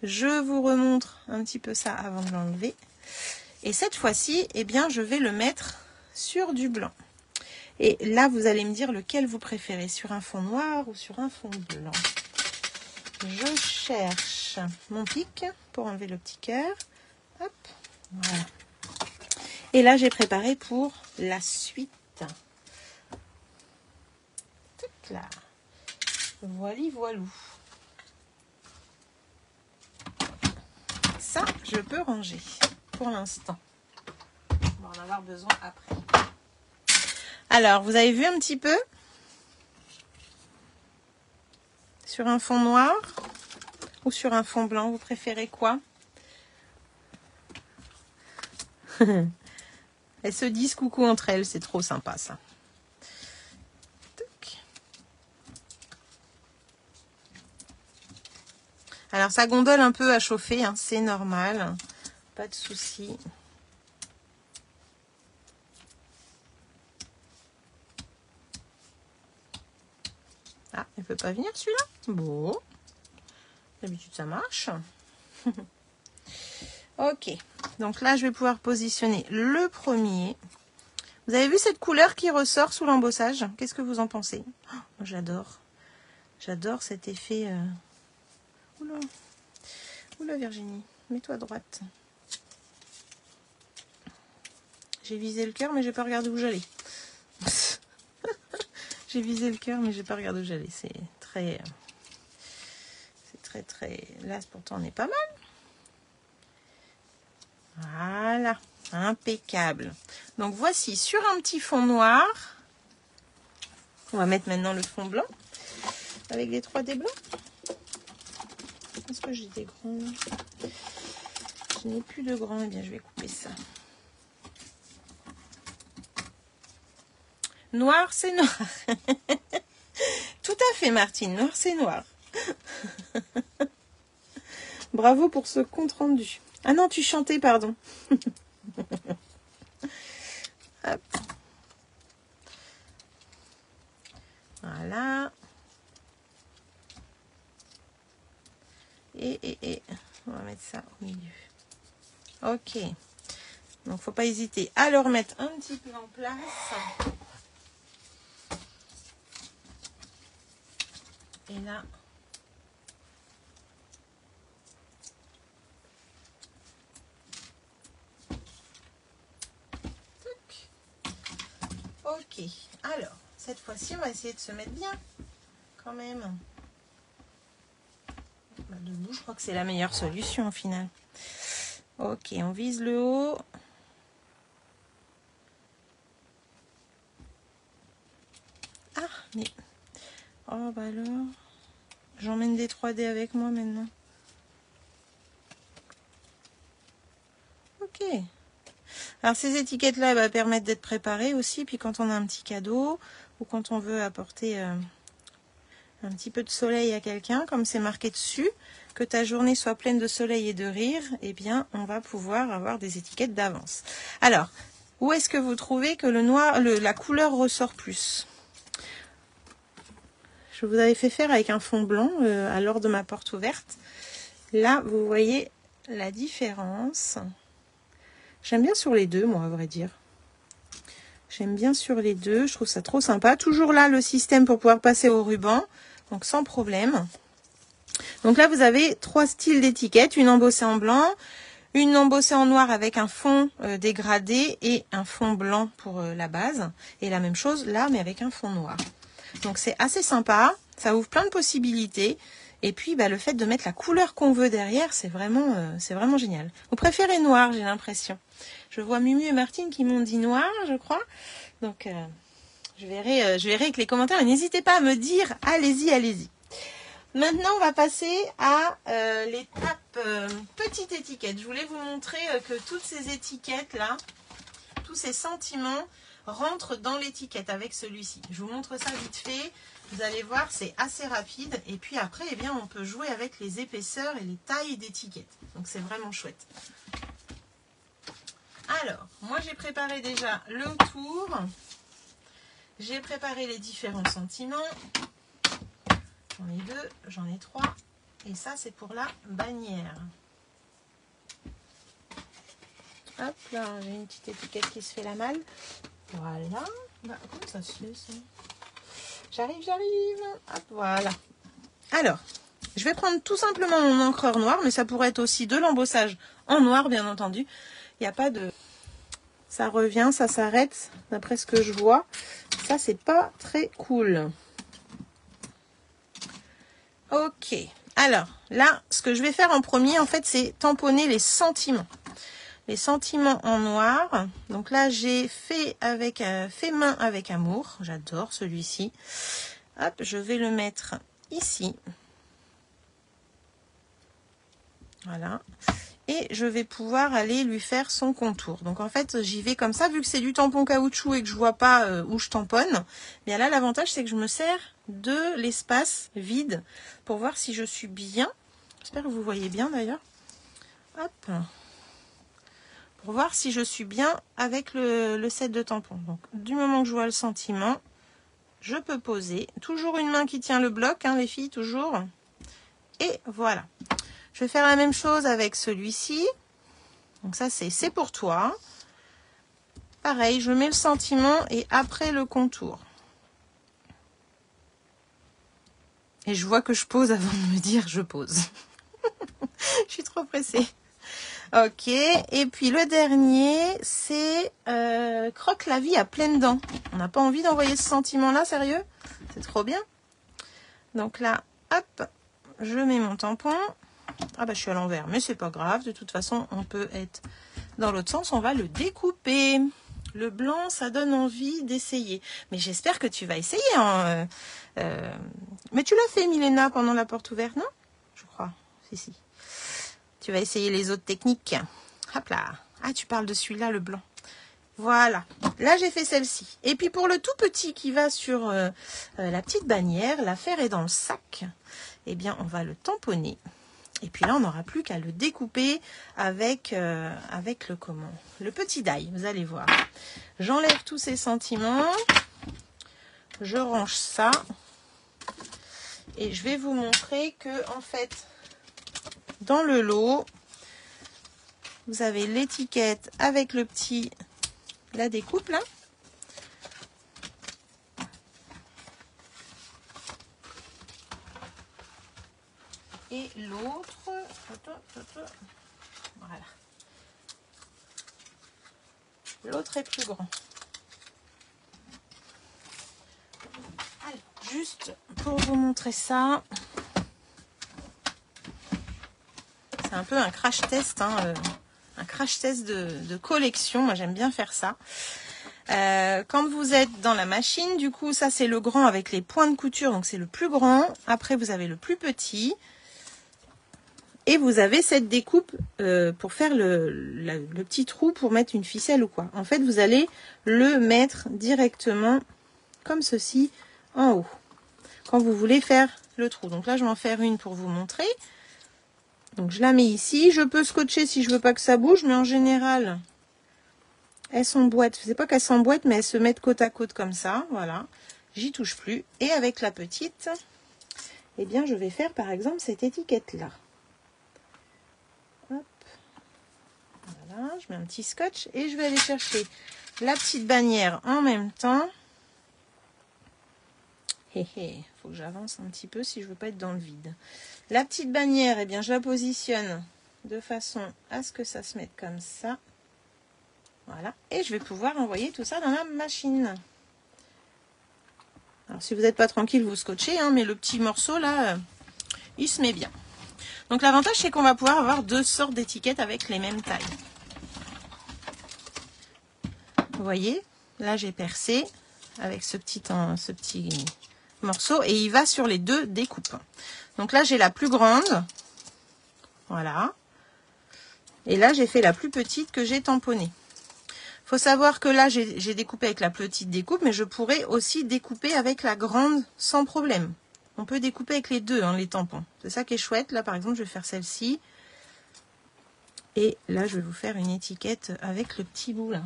Je vous remontre un petit peu ça avant de l'enlever. Et cette fois-ci, eh bien, je vais le mettre sur du blanc. Et là, vous allez me dire lequel vous préférez, sur un fond noir ou sur un fond blanc. Je cherche mon pic pour enlever le petit cœur. Hop, voilà. Et là, j'ai préparé pour la suite. Tout là. Voili voilou. Ça, je peux ranger pour l'instant. On va en avoir besoin après. Alors, vous avez vu un petit peu? Sur un fond noir ou sur un fond blanc, vous préférez quoi? Elles se disent coucou entre elles, c'est trop sympa ça. Alors ça gondole un peu à chauffer, hein, c'est normal, pas de souci. Ah, il peut pas venir celui-là? Bon, d'habitude ça marche. Ok, donc là je vais pouvoir positionner le premier. Vous avez vu cette couleur qui ressort sous l'embossage? Qu'est-ce que vous en pensez? Oh, j'adore. J'adore cet effet. Oula. Oula Virginie, mets-toi à droite. J'ai visé le cœur mais j'ai pas regardé où j'allais. J'ai visé le cœur mais j'ai pas regardé où j'allais. C'est très... Là pourtant on est pas mal. Voilà, impeccable. Donc voici sur un petit fond noir. On va mettre maintenant le fond blanc avec les 3D blancs. Est-ce que j'ai des grands? Je n'ai plus de grands. Eh bien, je vais couper ça. Noir, c'est noir. Tout à fait, Martine. Noir, c'est noir. Bravo pour ce compte rendu. Ah non, tu chantais, pardon. Hop. Voilà. Et on va mettre ça au milieu. Ok. Donc, faut pas hésiter à le remettre un petit peu en place. Et là, ok. Alors, cette fois-ci, on va essayer de se mettre bien, quand même. Bah, debout, je crois que c'est la meilleure solution au final. Ok, on vise le haut. Ah, mais... Oh, bah alors... J'emmène des 3D avec moi maintenant. Ok. Alors, ces étiquettes-là, elles permettent d'être préparées aussi. Puis quand on a un petit cadeau ou quand on veut apporter un petit peu de soleil à quelqu'un, comme c'est marqué dessus, que ta journée soit pleine de soleil et de rire, eh bien, on va pouvoir avoir des étiquettes d'avance. Alors, où est-ce que vous trouvez que le noir, la couleur ressort plus? Je vous avais fait faire avec un fond blanc à l'heure de ma porte ouverte. Là, vous voyez la différence. J'aime bien sur les deux, moi, à vrai dire. J'aime bien sur les deux. Je trouve ça trop sympa. Toujours là, le système pour pouvoir passer au ruban. Donc, sans problème. Donc là, vous avez 3 styles d'étiquettes. Une embossée en blanc, une embossée en noir avec un fond dégradé et un fond blanc pour la base. Et la même chose là, mais avec un fond noir. Donc c'est assez sympa, ça ouvre plein de possibilités Et puis le fait de mettre la couleur qu'on veut derrière, c'est vraiment génial. Vous préférez noir, j'ai l'impression. Je vois Mumu et Martine qui m'ont dit noir, je crois. Donc je verrai avec les commentaires. Mais n'hésitez pas à me dire, allez-y, allez-y. Maintenant, on va passer à l'étape petite étiquette. Je voulais vous montrer que toutes ces étiquettes-là, tous ces sentiments rentrent dans l'étiquette avec celui-ci. Je vous montre ça vite fait. Vous allez voir, c'est assez rapide. Et puis après, eh bien, on peut jouer avec les épaisseurs et les tailles d'étiquettes. Donc, c'est vraiment chouette. Alors, moi, j'ai préparé déjà le tour. J'ai préparé les différents sentiments. J'en ai 2, j'en ai 3. Et ça, c'est pour la bannière. Hop, là, j'ai une petite étiquette qui se fait la malle. Voilà. Comment ça se fait, ça? J'arrive. Hop, voilà. Alors, je vais prendre tout simplement mon encreur noir, mais ça pourrait être aussi de l'embossage en noir, bien entendu. Il n'y a pas de... Ça revient, ça s'arrête, d'après ce que je vois. Ça, c'est pas très cool. Ok. Alors, là, ce que je vais faire en premier, en fait, c'est tamponner les sentiments. Les sentiments en noir. Donc là, j'ai fait main avec amour. J'adore celui-ci. Hop, je vais le mettre ici. Voilà. Et je vais pouvoir aller lui faire son contour. Donc en fait, j'y vais comme ça. Vu que c'est du tampon caoutchouc et que je vois pas où je tamponne, bien là, l'avantage, c'est que je me sers de l'espace vide pour voir si je suis bien. J'espère que vous voyez bien d'ailleurs. Hop. Pour voir si je suis bien avec le set de tampons. Donc, du moment que je vois le sentiment, je peux poser. Toujours une main qui tient le bloc, hein, les filles, toujours. Et voilà. Je vais faire la même chose avec celui-ci. Donc ça, c'est pour toi. Pareil, je mets le sentiment et après le contour. Et je vois que je pose avant de me dire je pose. Je suis trop pressée. Ok, et puis le dernier, c'est croque la vie à pleines dents. On n'a pas envie d'envoyer ce sentiment-là, sérieux? C'est trop bien. Donc là, hop, je mets mon tampon. Ah bah je suis à l'envers, mais c'est pas grave. De toute façon, on peut être dans l'autre sens. On va le découper. Le blanc, ça donne envie d'essayer. Mais j'espère que tu vas essayer. Hein. Mais tu l'as fait, Milena, pendant la porte ouverte, non? Je crois. Si. Tu vas essayer les autres techniques. Hop là. Ah, tu parles de celui-là, le blanc. Voilà. Là, j'ai fait celle-ci. Et puis, pour le tout petit qui va sur la petite bannière, l'affaire est dans le sac. Eh bien, on va le tamponner. Et puis là, on n'aura plus qu'à le découper avec le petit die. Vous allez voir. J'enlève tous ces sentiments. Je range ça. Et je vais vous montrer que, en fait, dans le lot, vous avez l'étiquette avec la découpe là. Et l'autre, voilà. L'autre est plus grand. Alors, juste pour vous montrer ça, c'est un peu un crash test, hein, un crash test de collection. Moi, j'aime bien faire ça. Quand vous êtes dans la machine, du coup, ça c'est le grand avec les points de couture, donc c'est le plus grand. Après, vous avez le plus petit. Et vous avez cette découpe pour faire le petit trou pour mettre une ficelle ou quoi. En fait, vous allez le mettre directement comme ceci en haut. Quand vous voulez faire le trou. Donc là, je vais en faire une pour vous montrer. Donc je la mets ici. Je peux scotcher si je veux pas que ça bouge, mais en général, elles s'emboîtent. C'est pas qu'elles s'emboîtent, mais elles se mettent côte à côte comme ça. Voilà. J'y touche plus. Et avec la petite, eh bien, je vais faire par exemple cette étiquette-là. Hop. Voilà, je mets un petit scotch et je vais aller chercher la petite bannière en même temps. Faut que j'avance un petit peu si je veux pas être dans le vide. La petite bannière, eh bien, je la positionne de façon à ce que ça se mette comme ça. Voilà. Et je vais pouvoir envoyer tout ça dans la machine. Alors, si vous n'êtes pas tranquille, vous scotchez, hein, mais le petit morceau là, il se met bien. Donc l'avantage, c'est qu'on va pouvoir avoir deux sortes d'étiquettes avec les mêmes tailles. Vous voyez, là j'ai percé avec ce petit morceau et il va sur les deux découpes. Donc là j'ai la plus grande, voilà, et là j'ai fait la plus petite que j'ai tamponnée. Faut savoir que là j'ai découpé avec la petite découpe, mais je pourrais aussi découper avec la grande sans problème. On peut découper avec les deux, hein, les tampons. C'est ça qui est chouette. Là par exemple je vais faire celle-ci et là je vais vous faire une étiquette avec le petit bout là.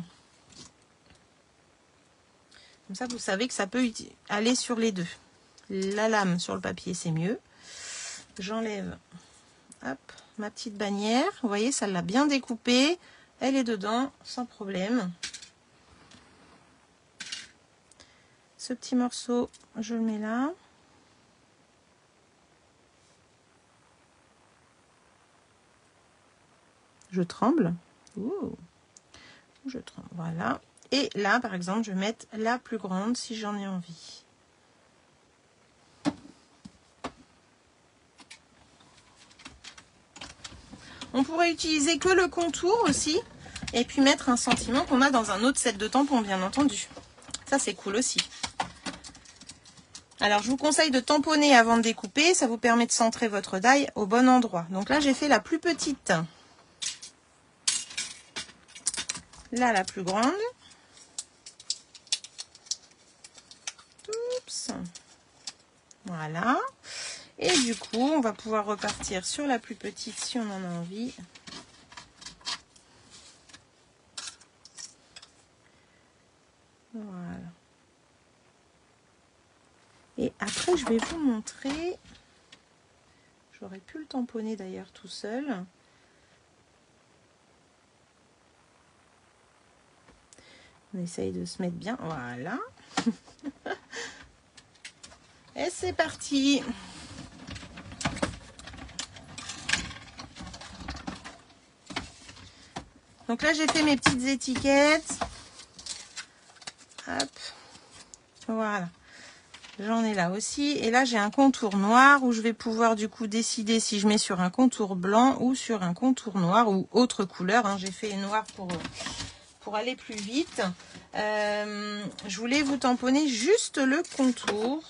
Comme ça, vous savez que ça peut aller sur les deux. La lame sur le papier, c'est mieux. J'enlève ma petite bannière. Vous voyez, ça l'a bien découpée. Elle est dedans, sans problème. Ce petit morceau, je le mets là. Je tremble. Ouh. Je tremble, voilà. Et là, par exemple, je vais mettre la plus grande si j'en ai envie. On pourrait utiliser que le contour aussi. Et puis mettre un sentiment qu'on a dans un autre set de tampons, bien entendu. Ça, c'est cool aussi. Alors, je vous conseille de tamponner avant de découper. Ça vous permet de centrer votre die au bon endroit. Donc là, j'ai fait la plus petite. Là, la plus grande. Oups. Voilà. Et du coup, on va pouvoir repartir sur la plus petite si on en a envie. Voilà. Et après, je vais vous montrer. J'aurais pu le tamponner d'ailleurs tout seul. On essaye de se mettre bien. Voilà. Et c'est parti. Donc là, j'ai fait mes petites étiquettes. Hop. Voilà. J'en ai là aussi. Et là, j'ai un contour noir où je vais pouvoir du coup décider si je mets sur un contour blanc ou sur un contour noir ou autre couleur. Hein. J'ai fait noir pour aller plus vite. Je voulais vous tamponner juste le contour.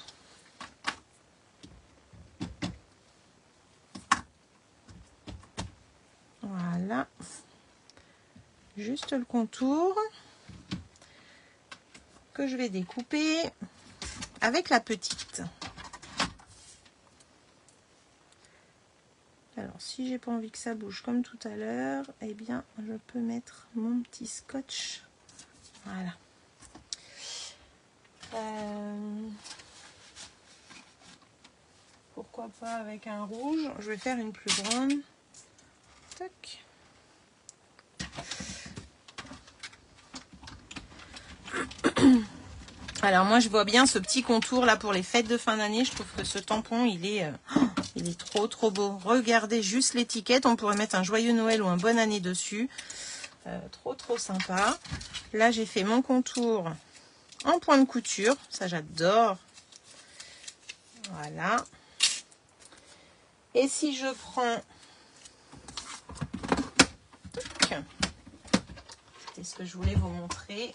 Voilà. Juste le contour que je vais découper avec la petite. Alors, si j'ai pas envie que ça bouge comme tout à l'heure, eh bien, je peux mettre mon petit scotch. Voilà. Pourquoi pas avec un rouge? Je vais faire une plus grande. Tac. Alors moi je vois bien ce petit contour là pour les fêtes de fin d'année. Je trouve que ce tampon il est trop beau. Regardez juste l'étiquette. On pourrait mettre un joyeux Noël ou un bonne année dessus. Trop sympa. Là j'ai fait mon contour en point de couture. Ça j'adore. Voilà. Et si je prends... C'est ce que je voulais vous montrer.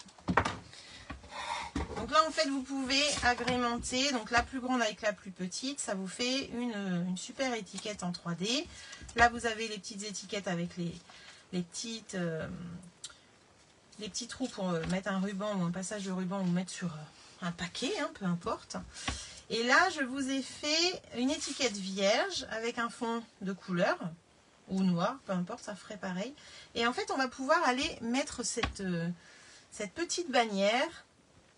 Donc là, en fait, vous pouvez agrémenter donc la plus grande avec la plus petite. Ça vous fait une super étiquette en 3D. Là, vous avez les petites étiquettes avec les petits trous pour mettre un ruban ou un passage de ruban ou mettre sur un paquet, hein, peu importe. Et là, je vous ai fait une étiquette vierge avec un fond de couleur ou noir, peu importe, ça ferait pareil. Et en fait, on va pouvoir aller mettre cette petite bannière.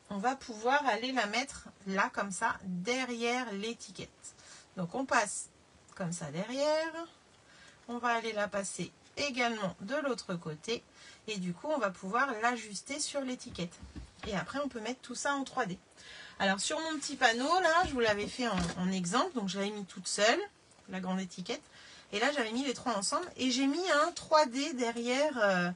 On va pouvoir aller la mettre là, comme ça, derrière l'étiquette. Donc, on passe comme ça derrière. On va aller la passer également de l'autre côté. Et du coup, on va pouvoir l'ajuster sur l'étiquette. Et après, on peut mettre tout ça en 3D. Alors, sur mon petit panneau, là, je vous l'avais fait en exemple. Donc, je l'avais mis toute seule, la grande étiquette. Et là, j'avais mis les trois ensemble. Et j'ai mis un 3D derrière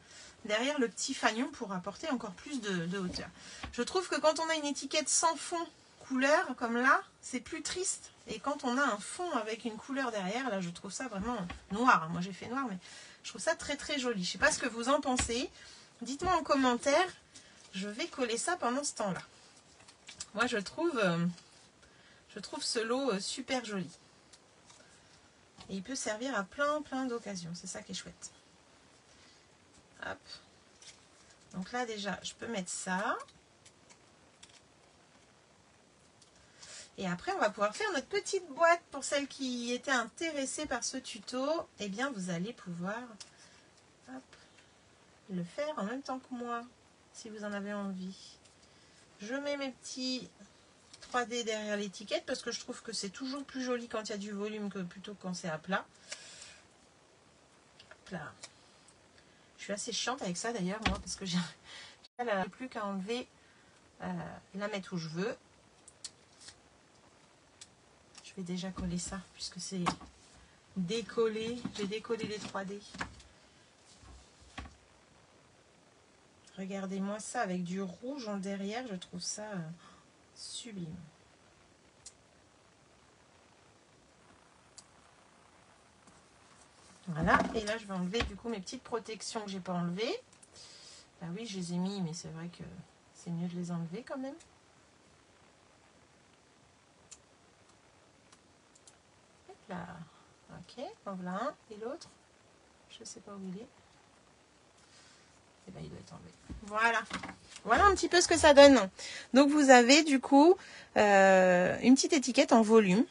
le petit fanion pour apporter encore plus de hauteur. Je trouve que quand on a une étiquette sans fond couleurs comme là, c'est plus triste. Et quand on a un fond avec une couleur derrière, là je trouve ça vraiment noir. Moi j'ai fait noir, mais je trouve ça très très joli. Je sais pas ce que vous en pensez. Dites-moi en commentaire. Je vais coller ça pendant ce temps-là. Moi je trouve ce lot super joli. Et il peut servir à plein d'occasions. C'est ça qui est chouette. Hop. Donc là déjà, je peux mettre ça. Et après, on va pouvoir faire notre petite boîte. Pour celles qui étaient intéressées par ce tuto, eh bien, vous allez pouvoir hop, le faire en même temps que moi, si vous en avez envie. Je mets mes petits 3D derrière l'étiquette parce que je trouve que c'est toujours plus joli quand il y a du volume que plutôt quand c'est à plat. Hop là. Je suis assez chiante avec ça d'ailleurs, moi, parce que j'ai plus qu'à enlever, la mettre où je veux. Je vais déjà coller ça puisque c'est décollé. J'ai décollé les 3D. Regardez-moi ça avec du rouge en derrière, je trouve ça sublime. Voilà, et là je vais enlever du coup mes petites protections que j'ai pas enlevées. Bah oui, je les ai mis, mais c'est vrai que c'est mieux de les enlever quand même. Hop là, ok, en voilà un, et l'autre, je sais pas où il est. Et ben il doit être enlevé. Voilà. Voilà un petit peu ce que ça donne. Donc vous avez du coup une petite étiquette en volume.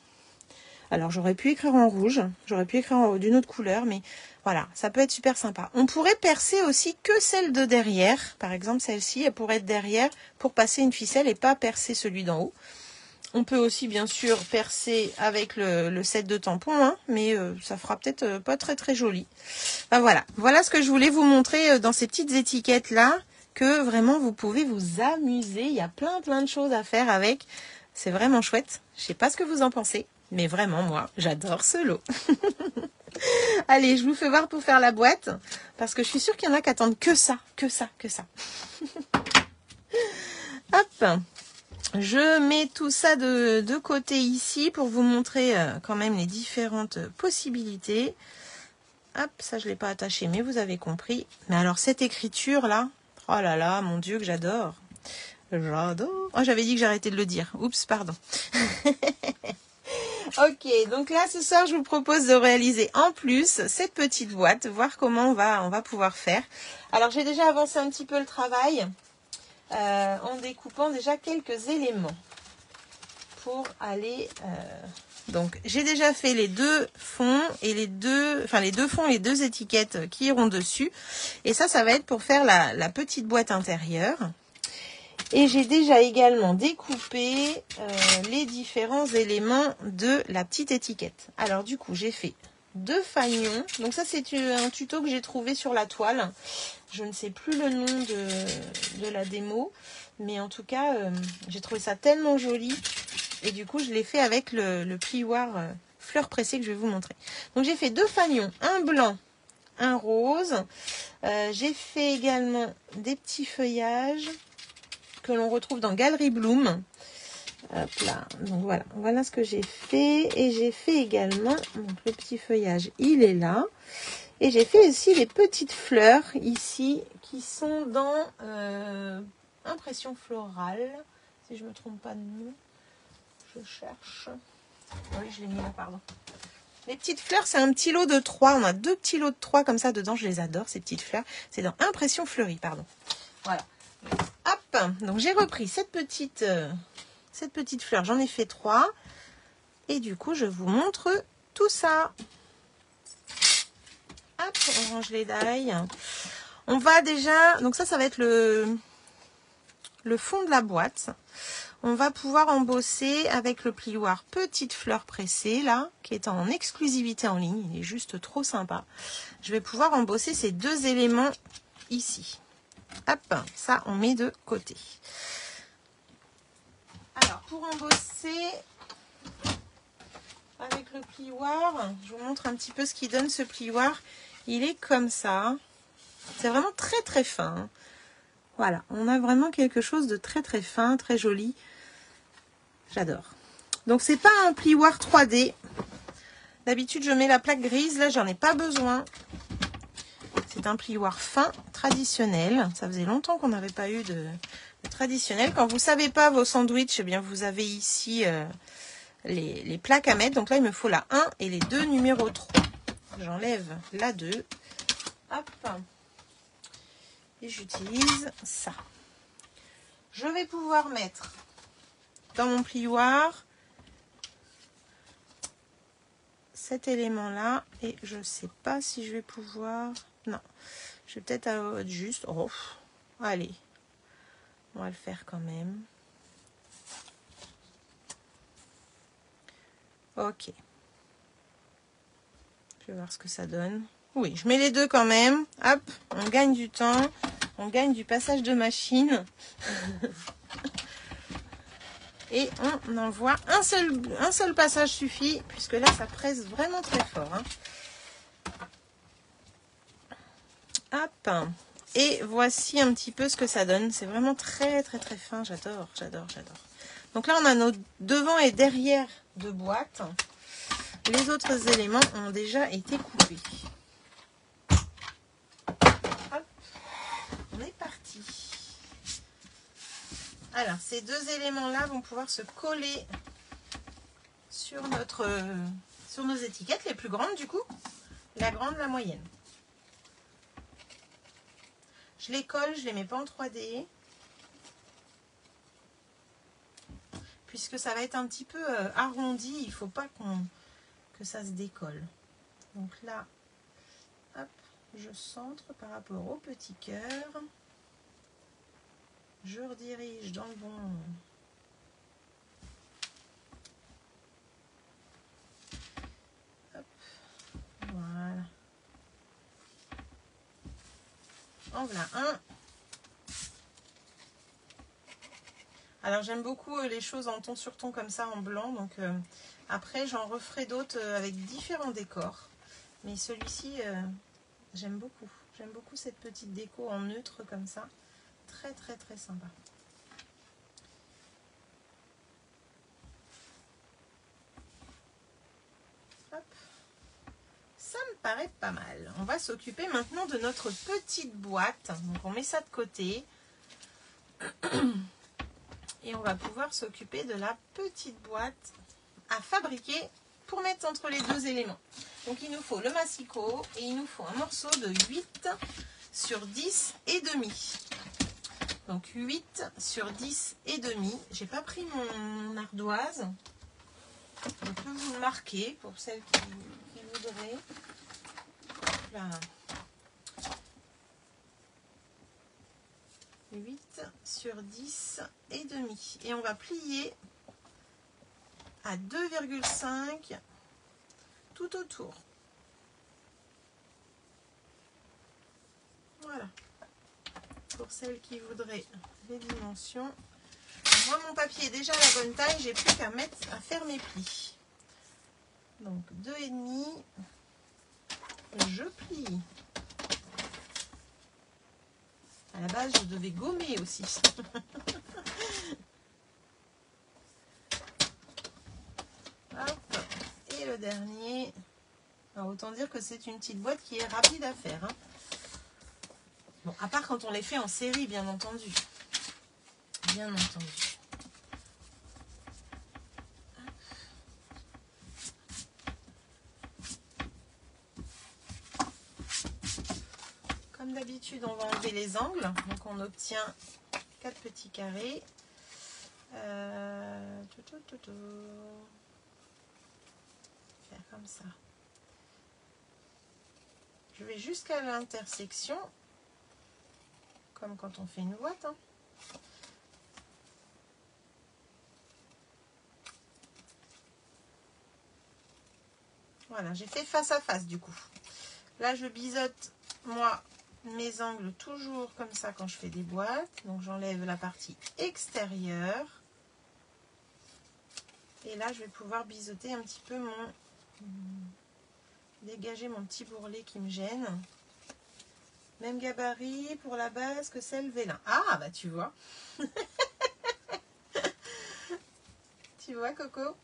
Alors j'aurais pu écrire en rouge, j'aurais pu écrire d'une autre couleur, mais voilà, ça peut être super sympa. On pourrait percer aussi que celle de derrière. Par exemple celle-ci, elle pourrait être derrière pour passer une ficelle et pas percer celui d'en haut. On peut aussi bien sûr percer avec le set de tampons, hein, mais ça fera peut-être pas très très joli. Enfin, voilà ce que je voulais vous montrer dans ces petites étiquettes là, que vraiment vous pouvez vous amuser. Il y a plein de choses à faire avec. C'est vraiment chouette. Je sais pas ce que vous en pensez, mais vraiment moi j'adore ce lot. Allez, je vous fais voir pour faire la boîte, parce que je suis sûre qu'il y en a qui attendent que ça. Hop. Je mets tout ça de côté ici pour vous montrer quand même les différentes possibilités. Hop, ça je ne l'ai pas attaché, mais vous avez compris. Mais alors cette écriture là, oh là là, mon Dieu que j'adore. J'adore. Oh, j'avais dit que j'arrêtais de le dire. Oups, pardon. Ok, donc là ce soir je vous propose de réaliser en plus cette petite boîte, voir comment on va pouvoir faire. Alors j'ai déjà avancé un petit peu le travail. En découpant déjà quelques éléments pour aller donc j'ai déjà fait les deux fonds et les deux fonds et deux étiquettes qui iront dessus, et ça va être pour faire la petite boîte intérieure. Et j'ai déjà également découpé les différents éléments de la petite étiquette. Alors du coup j'ai fait 2 fanions. Donc ça c'est un tuto que j'ai trouvé sur la toile. Je ne sais plus le nom de la démo, mais en tout cas j'ai trouvé ça tellement joli, et du coup je l'ai fait avec le plioir fleur pressée que je vais vous montrer. Donc j'ai fait 2 fanions, un blanc, un rose. J'ai fait également des petits feuillages que l'on retrouve dans Galerie Bloom. Hop là, donc voilà ce que j'ai fait. Et j'ai fait également, donc le petit feuillage il est là, et j'ai fait aussi les petites fleurs ici qui sont dans Impression Florale, si je me trompe pas de nom. Je cherche, oui je l'ai mis là, pardon. Les petites fleurs, c'est un petit lot de 3, on a 2 petits lots de 3 comme ça dedans, je les adore ces petites fleurs. C'est dans Impression Fleurie, pardon. Voilà, hop, donc j'ai repris cette petite fleur, j'en ai fait 3, et du coup je vous montre tout ça. Hop, on range les dailles. On va déjà, donc ça va être le fond de la boîte. On va pouvoir embosser avec le plioir Petite Fleur Pressée là, qui est en exclusivité en ligne, il est juste trop sympa. Je vais pouvoir embosser ces 2 éléments ici. Hop, ça on met de côté. Alors pour embosser avec le plioir, je vous montre un petit peu ce qui donne ce plioir. Il est comme ça. C'est vraiment très fin. Voilà, on a vraiment quelque chose de très fin, très joli. J'adore. Donc c'est pas un plioir 3D. D'habitude je mets la plaque grise, là j'en ai pas besoin. C'est un plioir fin, traditionnel. Ça faisait longtemps qu'on n'avait pas eu de traditionnel. Quand vous savez pas vos sandwichs, eh bien vous avez ici les plaques à mettre. Donc là il me faut la 1 et les 2 numéro 3. J'enlève la 2. Hop. Et j'utilise ça. Je vais pouvoir mettre dans mon plioir cet élément là et je sais pas si je vais pouvoir, non, je vais peut-être juste, oh, allez, on va le faire quand même. Ok, je vais voir ce que ça donne. Oui, je mets les deux quand même. Hop, on gagne du temps, on gagne du passage de machine. Et on envoie un seul passage suffit, puisque là ça presse vraiment très fort. Hein. Hop. Et voici un petit peu ce que ça donne. C'est vraiment très très très fin. J'adore, j'adore, j'adore. Donc là on a nos devant et derrière de boîte. Les autres éléments ont déjà été coupés. Hop. On est parti. Alors, ces deux éléments-là vont pouvoir se coller sur nos étiquettes, les plus grandes du coup. La grande, la moyenne. Je les colle, je les mets pas en 3D. Puisque ça va être un petit peu arrondi, il ne faut pas que ça se décolle. Donc là, hop, je centre par rapport au petit cœur. Je redirige dans le bon... Hop, voilà. En voilà un. Alors j'aime beaucoup les choses en ton sur ton comme ça en blanc. Donc après j'en referai d'autres avec différents décors. Mais celui-ci j'aime beaucoup. J'aime beaucoup cette petite déco en neutre comme ça. Très très très sympa. Hop. Ça me paraît pas mal. On va s'occuper maintenant de notre petite boîte. Donc on met ça de côté. Et on va pouvoir s'occuper de la petite boîte à fabriquer pour mettre entre les deux éléments. Donc il nous faut le massicot et il nous faut un morceau de 8 sur 10 et demi. Donc 8 sur 10 et demi. J'ai pas pris mon ardoise. Je peux vous le marquer pour celles qui voudraient. Là. 8 sur 10 et demi. Et on va plier à 2,5 tout autour. Voilà. Pour celles qui voudraient les dimensions. Moi, mon papier est déjà à la bonne taille. J'ai plus qu'à faire mes plis. Donc 2,5. Je plie. À la base, je devais gommer aussi. Hop. Et le dernier. Alors, autant dire que c'est une petite boîte qui est rapide à faire. Hein. Bon, à part quand on les fait en série, bien entendu. Bien entendu. Comme d'habitude, on va enlever les angles. Donc, on obtient 4 petits carrés. Faire comme ça. Je vais jusqu'à l'intersection. Comme quand on fait une boîte. Hein. Voilà, j'ai fait face à face du coup. Là, je biseaute, moi, mes angles toujours comme ça quand je fais des boîtes. Donc, j'enlève la partie extérieure. Et là, je vais pouvoir biseauter un petit peu dégager mon petit bourrelet qui me gêne. Même gabarit pour la base que celle Vélin. Ah, bah tu vois. tu vois, Coco?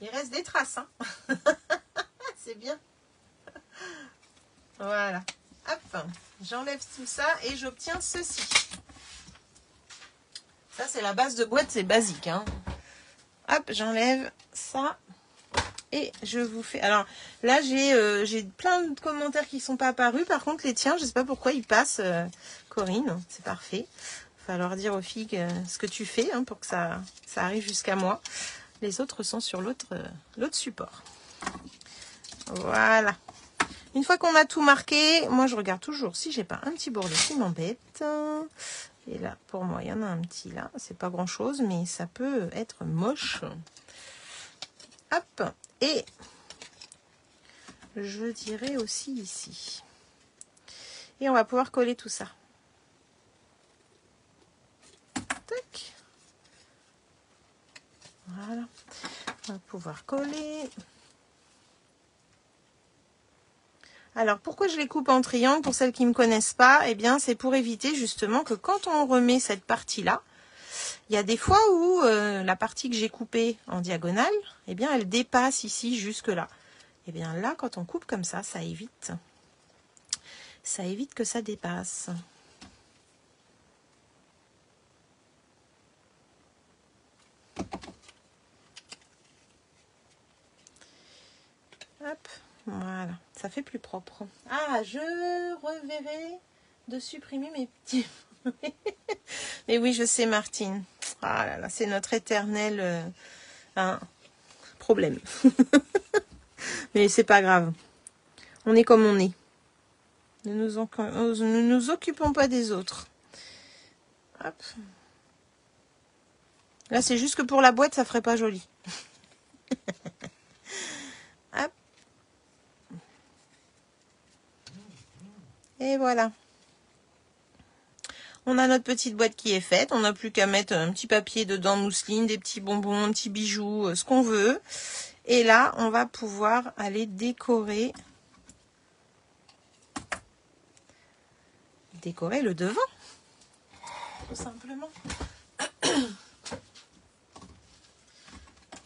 Il reste des traces, hein. C'est bien. Voilà. Hop, j'enlève tout ça et j'obtiens ceci. Ça, c'est la base de boîte, c'est basique, hein. Hop, j'enlève ça. Et je vous fais... Alors, là, j'ai plein de commentaires qui ne sont pas apparus. Par contre, les tiens, je ne sais pas pourquoi ils passent. Corinne, c'est parfait. Il va falloir dire aux filles ce que tu fais, hein, pour que ça arrive jusqu'à moi. Les autres sont sur l'autre support. Voilà. Une fois qu'on a tout marqué, moi, je regarde toujours si j'ai pas un petit bourrelet qui m'embête. Et là, pour moi, il y en a un petit là. C'est pas grand-chose, mais ça peut être moche. Hop. Et je dirais aussi ici. Et on va pouvoir coller tout ça. Tac. Voilà. On va pouvoir coller. Alors, pourquoi je les coupe en triangle? Pour celles qui ne me connaissent pas, eh bien, c'est pour éviter justement que quand on remet cette partie-là, il y a des fois où la partie que j'ai coupée en diagonale, eh bien, elle dépasse ici jusque là. Eh bien, là, quand on coupe comme ça évite. Ça évite que ça dépasse. Hop, voilà, ça fait plus propre. Ah, je reverrai de supprimer mes petits... Mais oui, je sais, Martine. Ah là là, c'est notre éternel problème. Mais c'est pas grave. On est comme on est. Ne nous occupons pas des autres. Hop. Là, c'est juste que pour la boîte, ça ferait pas joli. Hop. Et voilà. On a notre petite boîte qui est faite. On n'a plus qu'à mettre un petit papier dedans, mousseline, des petits bonbons, un petit bijou, ce qu'on veut. Et là, on va pouvoir aller décorer le devant. Tout simplement.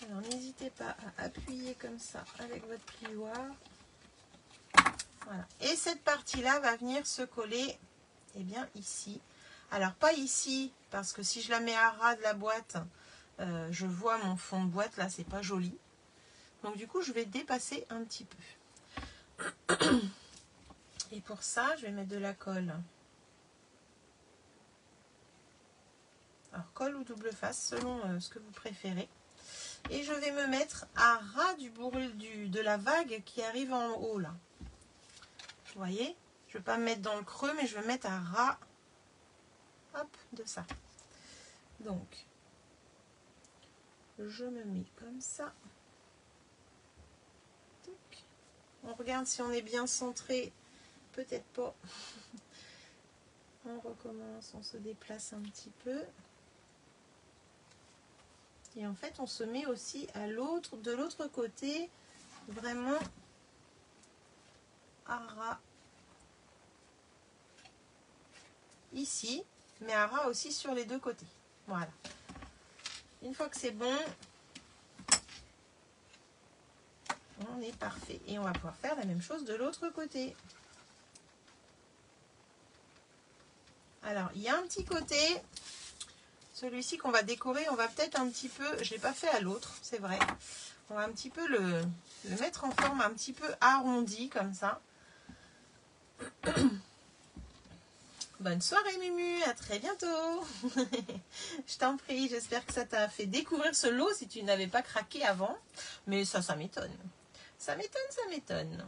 Alors, n'hésitez pas à appuyer comme ça avec votre plioir. Voilà. Et cette partie-là va venir se coller, eh bien, ici. Alors, pas ici, parce que si je la mets à ras de la boîte, je vois mon fond de boîte, là, c'est pas joli. Donc, du coup, je vais dépasser un petit peu. Et pour ça, je vais mettre de la colle. Alors, colle ou double face, selon ce que vous préférez. Et je vais me mettre à ras de la vague qui arrive en haut, là. Vous voyez? Je ne vais pas me mettre dans le creux, mais je vais me mettre à ras, hop, de ça. Donc, je me mets comme ça. On regarde si on est bien centré. Peut-être pas. On recommence, on se déplace un petit peu. Et en fait, on se met aussi de l'autre côté, vraiment à ras. Ici, mais à ras aussi sur les deux côtés. Voilà. Une fois que c'est bon, on est parfait. Et on va pouvoir faire la même chose de l'autre côté. Alors, il y a un petit côté, celui-ci qu'on va décorer, on va peut-être un petit peu, je ne l'ai pas fait à l'autre, c'est vrai. On va un petit peu le mettre en forme un petit peu arrondi, comme ça. Bonne soirée Mumu, à très bientôt. Je t'en prie, j'espère que ça t'a fait découvrir ce lot si tu n'avais pas craqué avant. Mais ça m'étonne. Ça m'étonne.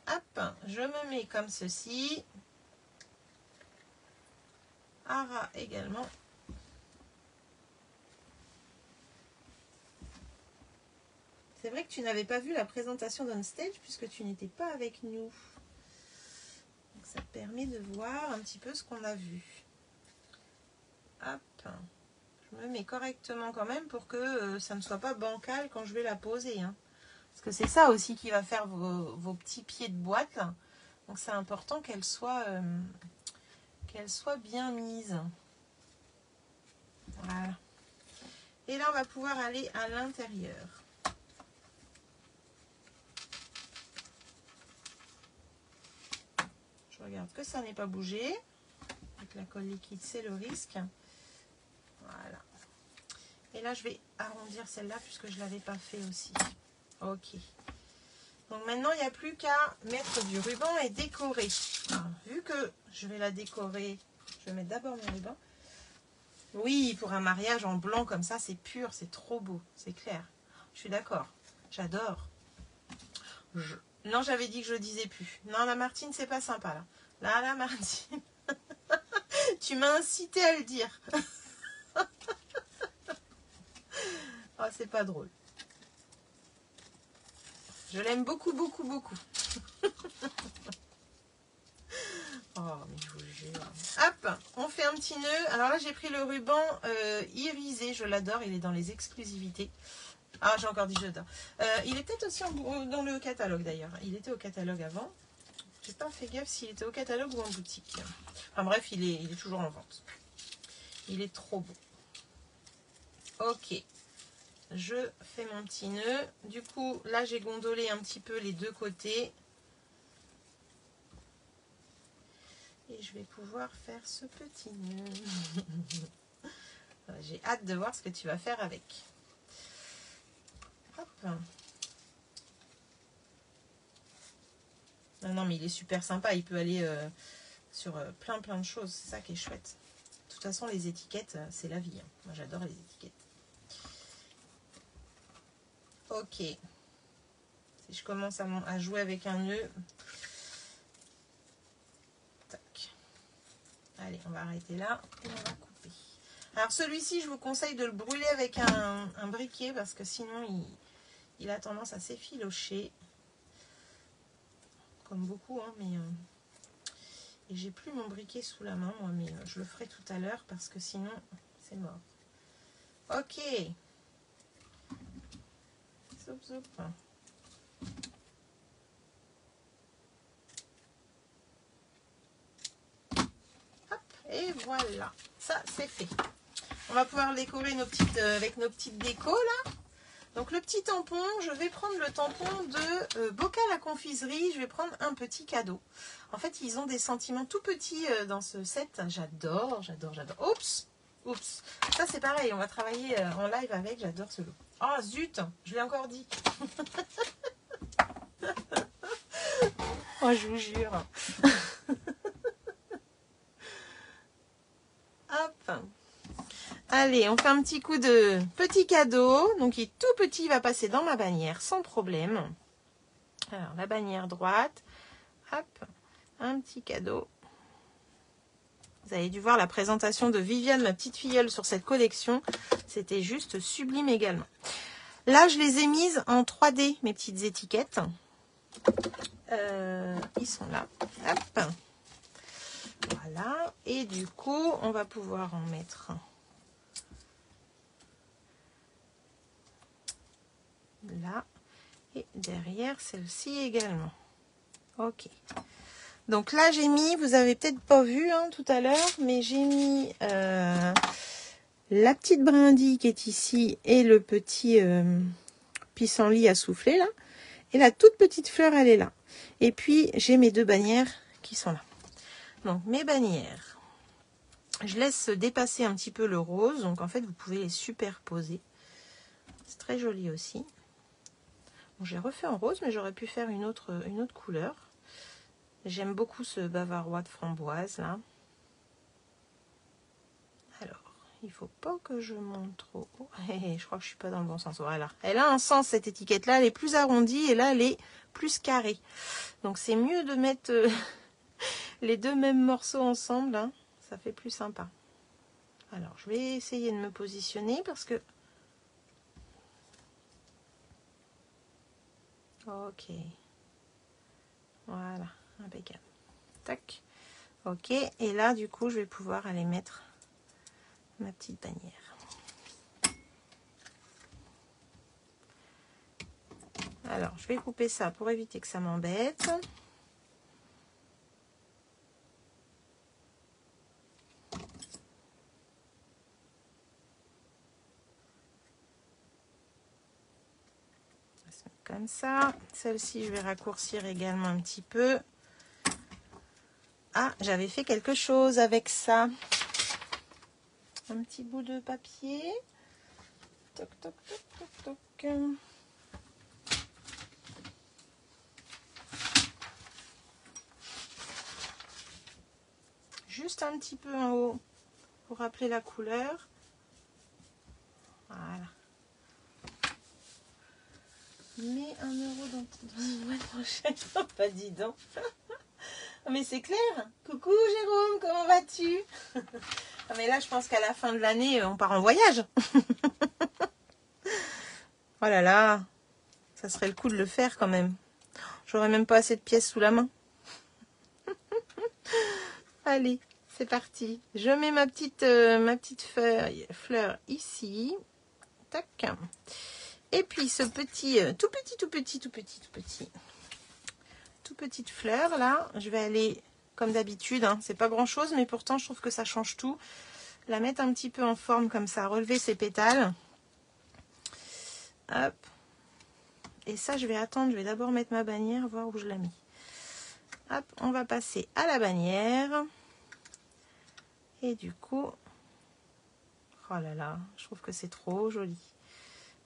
Hop, je me mets comme ceci. À ras également. C'est vrai que tu n'avais pas vu la présentation d'Onstage puisque tu n'étais pas avec nous. Donc ça te permet de voir un petit peu ce qu'on a vu. Hop. Je me mets correctement quand même pour que ça ne soit pas bancal quand je vais la poser. Hein. Parce que c'est ça aussi qui va faire vos petits pieds de boîte. Là. Donc c'est important qu'elle soit bien mise. Voilà. Et là, on va pouvoir aller à l'intérieur. Je regarde que ça n'ait pas bougé. Avec la colle liquide, c'est le risque. Voilà. Et là, je vais arrondir celle-là puisque je ne l'avais pas fait aussi. Ok. Donc maintenant, il n'y a plus qu'à mettre du ruban et décorer. Alors, vu que je vais la décorer, je vais mettre d'abord mon ruban. Oui, pour un mariage en blanc comme ça, c'est pur, c'est trop beau, c'est clair. Je suis d'accord, j'adore. Non, j'avais dit que je le disais plus. Non, la Martine, c'est pas sympa là. Là, la Martine, tu m'as incité à le dire. Oh, c'est pas drôle. Je l'aime beaucoup, beaucoup, beaucoup. Oh, mais je vous jure. Hop, on fait un petit nœud. Alors là, j'ai pris le ruban irisé. Je l'adore. Il est dans les exclusivités. Ah, j'ai encore dit j'adore. Il est peut-être aussi dans le catalogue d'ailleurs. Il était au catalogue avant. J'ai pas fait gaffe s'il était au catalogue ou en boutique. Enfin bref, il est toujours en vente. Il est trop beau. Ok. Je fais mon petit nœud. Du coup, là, j'ai gondolé un petit peu les deux côtés. Et je vais pouvoir faire ce petit nœud. J'ai hâte de voir ce que tu vas faire avec. Hop. Non, mais il est super sympa. Il peut aller sur plein de choses. C'est ça qui est chouette. De toute façon, les étiquettes, c'est la vie. Moi, j'adore les étiquettes. Ok. Si je commence à jouer avec un nœud. Tac. Allez, on va arrêter là et on va couper. Alors celui-ci, je vous conseille de le brûler avec un briquet parce que sinon, il a tendance à s'effilocher. Comme beaucoup, hein, mais... et j'ai plus mon briquet sous la main, moi, mais je le ferai tout à l'heure parce que sinon, c'est mort. Ok. Zoup, zoup. Hop, et voilà. Ça, c'est fait. On va pouvoir décorer nos petites, avec nos petites décos, là. Donc, le petit tampon, je vais prendre le tampon de Bocal à confiserie. Je vais prendre un petit cadeau. En fait, ils ont des sentiments tout petits dans ce set. J'adore, j'adore, j'adore. Oups, oups. Ça, c'est pareil. On va travailler en live avec. J'adore ce lot. Oh, zut, je l'ai encore dit. Oh, je vous jure. Hop. Allez, on fait un petit coup de petit cadeau. Donc, il est tout petit, il va passer dans ma bannière sans problème. Alors, la bannière droite. Hop, un petit cadeau. Vous avez dû voir la présentation de Viviane, ma petite filleule, sur cette collection. C'était juste sublime également. Là, je les ai mises en 3D, mes petites étiquettes. Ils sont là. Hop. Voilà. Et du coup, on va pouvoir en mettre... là et derrière celle-ci également. Ok, donc là j'ai mis, vous avez peut-être pas vu hein, tout à l'heure, mais j'ai mis la petite brindille qui est ici et le petit pissenlit à souffler là, et la toute petite fleur elle est là, et puis j'ai mes deux bannières qui sont là. Donc mes bannières, je laisse dépasser un petit peu le rose, donc en fait vous pouvez les superposer, c'est très joli aussi. Bon, j'ai refait en rose, mais j'aurais pu faire une autre couleur. J'aime beaucoup ce bavarois de framboise là. Alors, il faut pas que je monte trop haut. Je crois que je suis pas dans le bon sens. Voilà. Elle a un sens cette étiquette là. Elle est plus arrondie et là elle est plus carrée. Donc c'est mieux de mettre les deux mêmes morceaux ensemble. Hein. Ça fait plus sympa. Alors je vais essayer de me positionner parce que... Ok. Voilà. Impeccable. Tac. Ok. Et là du coup je vais pouvoir aller mettre ma petite bannière. Alors, je vais couper ça pour éviter que ça m'embête. comme ça. Celle-ci, je vais raccourcir également un petit peu. Ah, j'avais fait quelque chose avec ça. Un petit bout de papier. Toc, toc, toc, toc, toc. Juste un petit peu en haut pour rappeler la couleur. Voilà. Mais 1 euro dans une boîte prochaine. Oh, pas dis donc. Mais c'est clair. Coucou Jérôme, comment vas-tu? Mais là, je pense qu'à la fin de l'année, on part en voyage. Oh là là, ça serait le coup de le faire quand même. J'aurais même pas assez de pièces sous la main. Allez, c'est parti. Je mets ma petite fleur ici. Tac. Et puis ce petit, toute petite fleur là, je vais aller comme d'habitude, hein, c'est pas grand chose, mais pourtant je trouve que ça change tout. La mettre un petit peu en forme comme ça, relever ses pétales. Hop. Et ça, je vais attendre, je vais d'abord mettre ma bannière, voir où je la mets. Hop, on va passer à la bannière. Et du coup, oh là là, je trouve que c'est trop joli.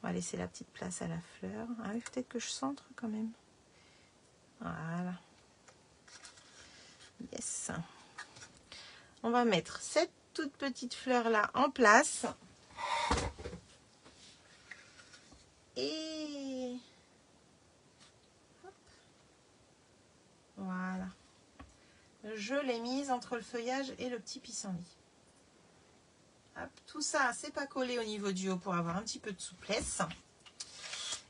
On va laisser la petite place à la fleur. Ah oui, peut-être que je centre quand même. Voilà. Yes. On va mettre cette toute petite fleur là en place. Et hop. Voilà. Je l'ai mise entre le feuillage et le petit pissenlit. Hop. Tout ça, c'est pas collé au niveau du haut pour avoir un petit peu de souplesse.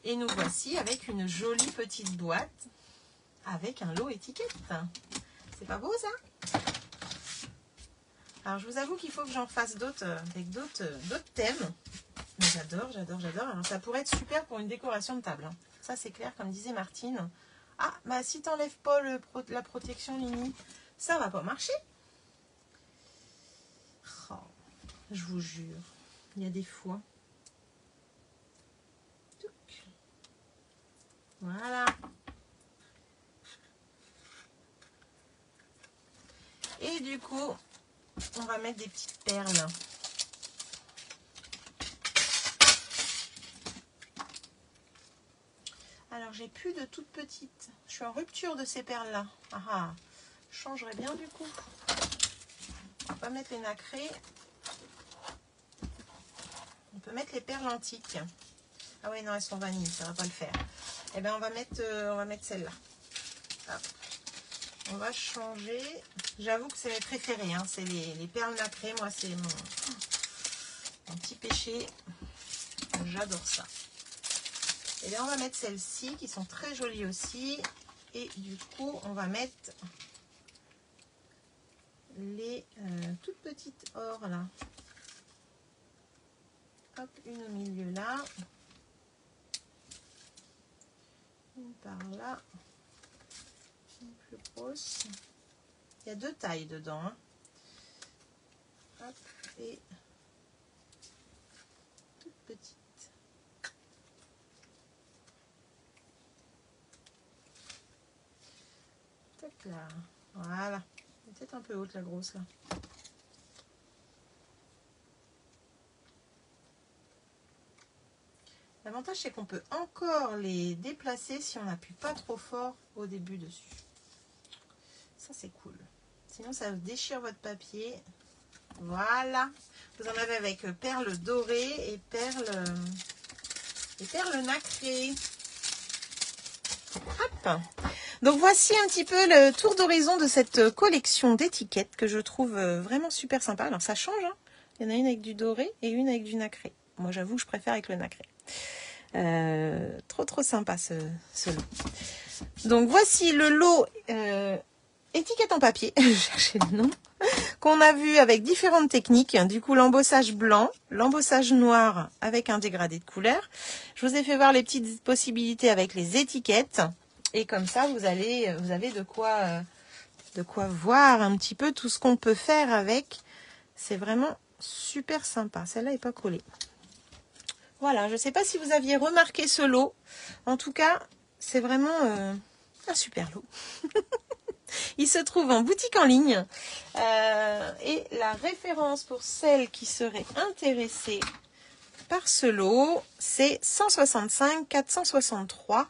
Et nous voici avec une jolie petite boîte avec un lot étiquette. C'est pas beau ça? Alors je vous avoue qu'il faut que j'en fasse d'autres avec d'autres thèmes. Mais j'adore. Alors ça pourrait être super pour une décoration de table. Hein. Ça c'est clair, comme disait Martine. Ah, bah si t'enlèves pas la protection Lini, ça va pas marcher. Oh, je vous jure, il y a des fois. Voilà. Et du coup, on va mettre des petites perles. Alors, j'ai plus de toutes petites. Je suis en rupture de ces perles-là. Ah ah, je changerais bien du coup. On va mettre les nacrées. On peut mettre les perles antiques. Ah oui, non, elles sont vanille, ça va pas le faire. Eh bien, on va mettre celle-là. On va changer. J'avoue que c'est mes préférés. Hein. C'est les perles nacrées. Moi, c'est mon petit péché. J'adore ça. Et bien, on va mettre celles-ci qui sont très jolies aussi. Et du coup, on va mettre les toutes petites ors là. Hop, une au milieu là. Une par là. Une plus grosse. Il y a 2 tailles dedans. Hein. Hop, et toute petite. Tac là. Voilà. Peut-être un peu haute la grosse là. L'avantage c'est qu'on peut encore les déplacer si on n'appuie pas trop fort au début dessus. Ça c'est cool. Sinon ça déchire votre papier. Voilà. Vous en avez avec perles dorées et perles nacrées. Hop. Donc voici un petit peu le tour d'horizon de cette collection d'étiquettes que je trouve vraiment super sympa. Alors ça change. Hein. Il y en a une avec du doré et une avec du nacré. Moi j'avoue que je préfère avec le nacré. Trop sympa ce lot. Donc voici le lot étiquette en papier, je cherchais le nom, qu'on a vu avec différentes techniques. Du coup l'embossage blanc, l'embossage noir avec un dégradé de couleur. Je vous ai fait voir les petites possibilités avec les étiquettes. Et comme ça vous avez de quoi voir un petit peu tout ce qu'on peut faire avec. C'est vraiment super sympa. Celle-là n'est pas collée. Voilà, je ne sais pas si vous aviez remarqué ce lot. En tout cas, c'est vraiment un super lot. Il se trouve en boutique en ligne. Et la référence pour celles qui seraient intéressées par ce lot, c'est 165 463.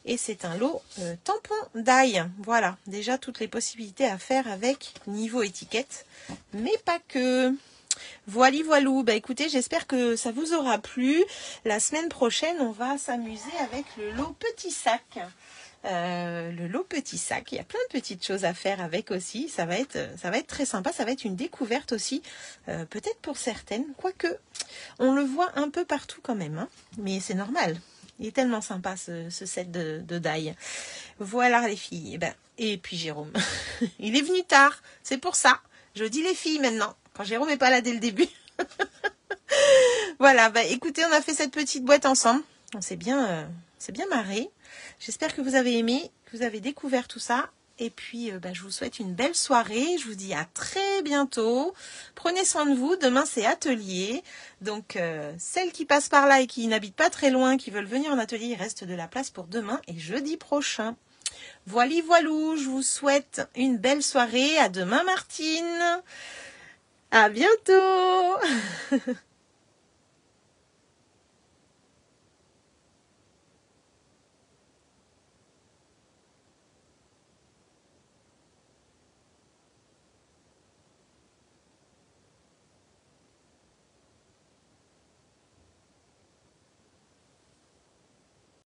Et c'est un lot tampon d'ail. Voilà, déjà toutes les possibilités à faire avec niveau étiquette. Mais pas que. Voili voilou, bah écoutez, j'espère que ça vous aura plu. La semaine prochaine, on va s'amuser avec le lot petit sac. Le lot petit sac, il y a plein de petites choses à faire avec aussi. Ça va être très sympa, ça va être une découverte aussi, peut-être pour certaines. Quoique, on le voit un peu partout quand même, hein, mais c'est normal. Il est tellement sympa ce set de die. Voilà les filles. Et puis Jérôme, il est venu tard, c'est pour ça. Je dis les filles maintenant, quand Jérôme n'est pas là dès le début. Voilà, écoutez, on a fait cette petite boîte ensemble. On s'est bien marré. J'espère que vous avez aimé, que vous avez découvert tout ça. Et puis, je vous souhaite une belle soirée. Je vous dis à très bientôt. Prenez soin de vous. Demain, c'est atelier. Donc, celles qui passent par là et qui n'habitent pas très loin, qui veulent venir en atelier, il reste de la place pour demain et jeudi prochain. Voili voilou, je vous souhaite une belle soirée. À demain, Martine. À bientôt.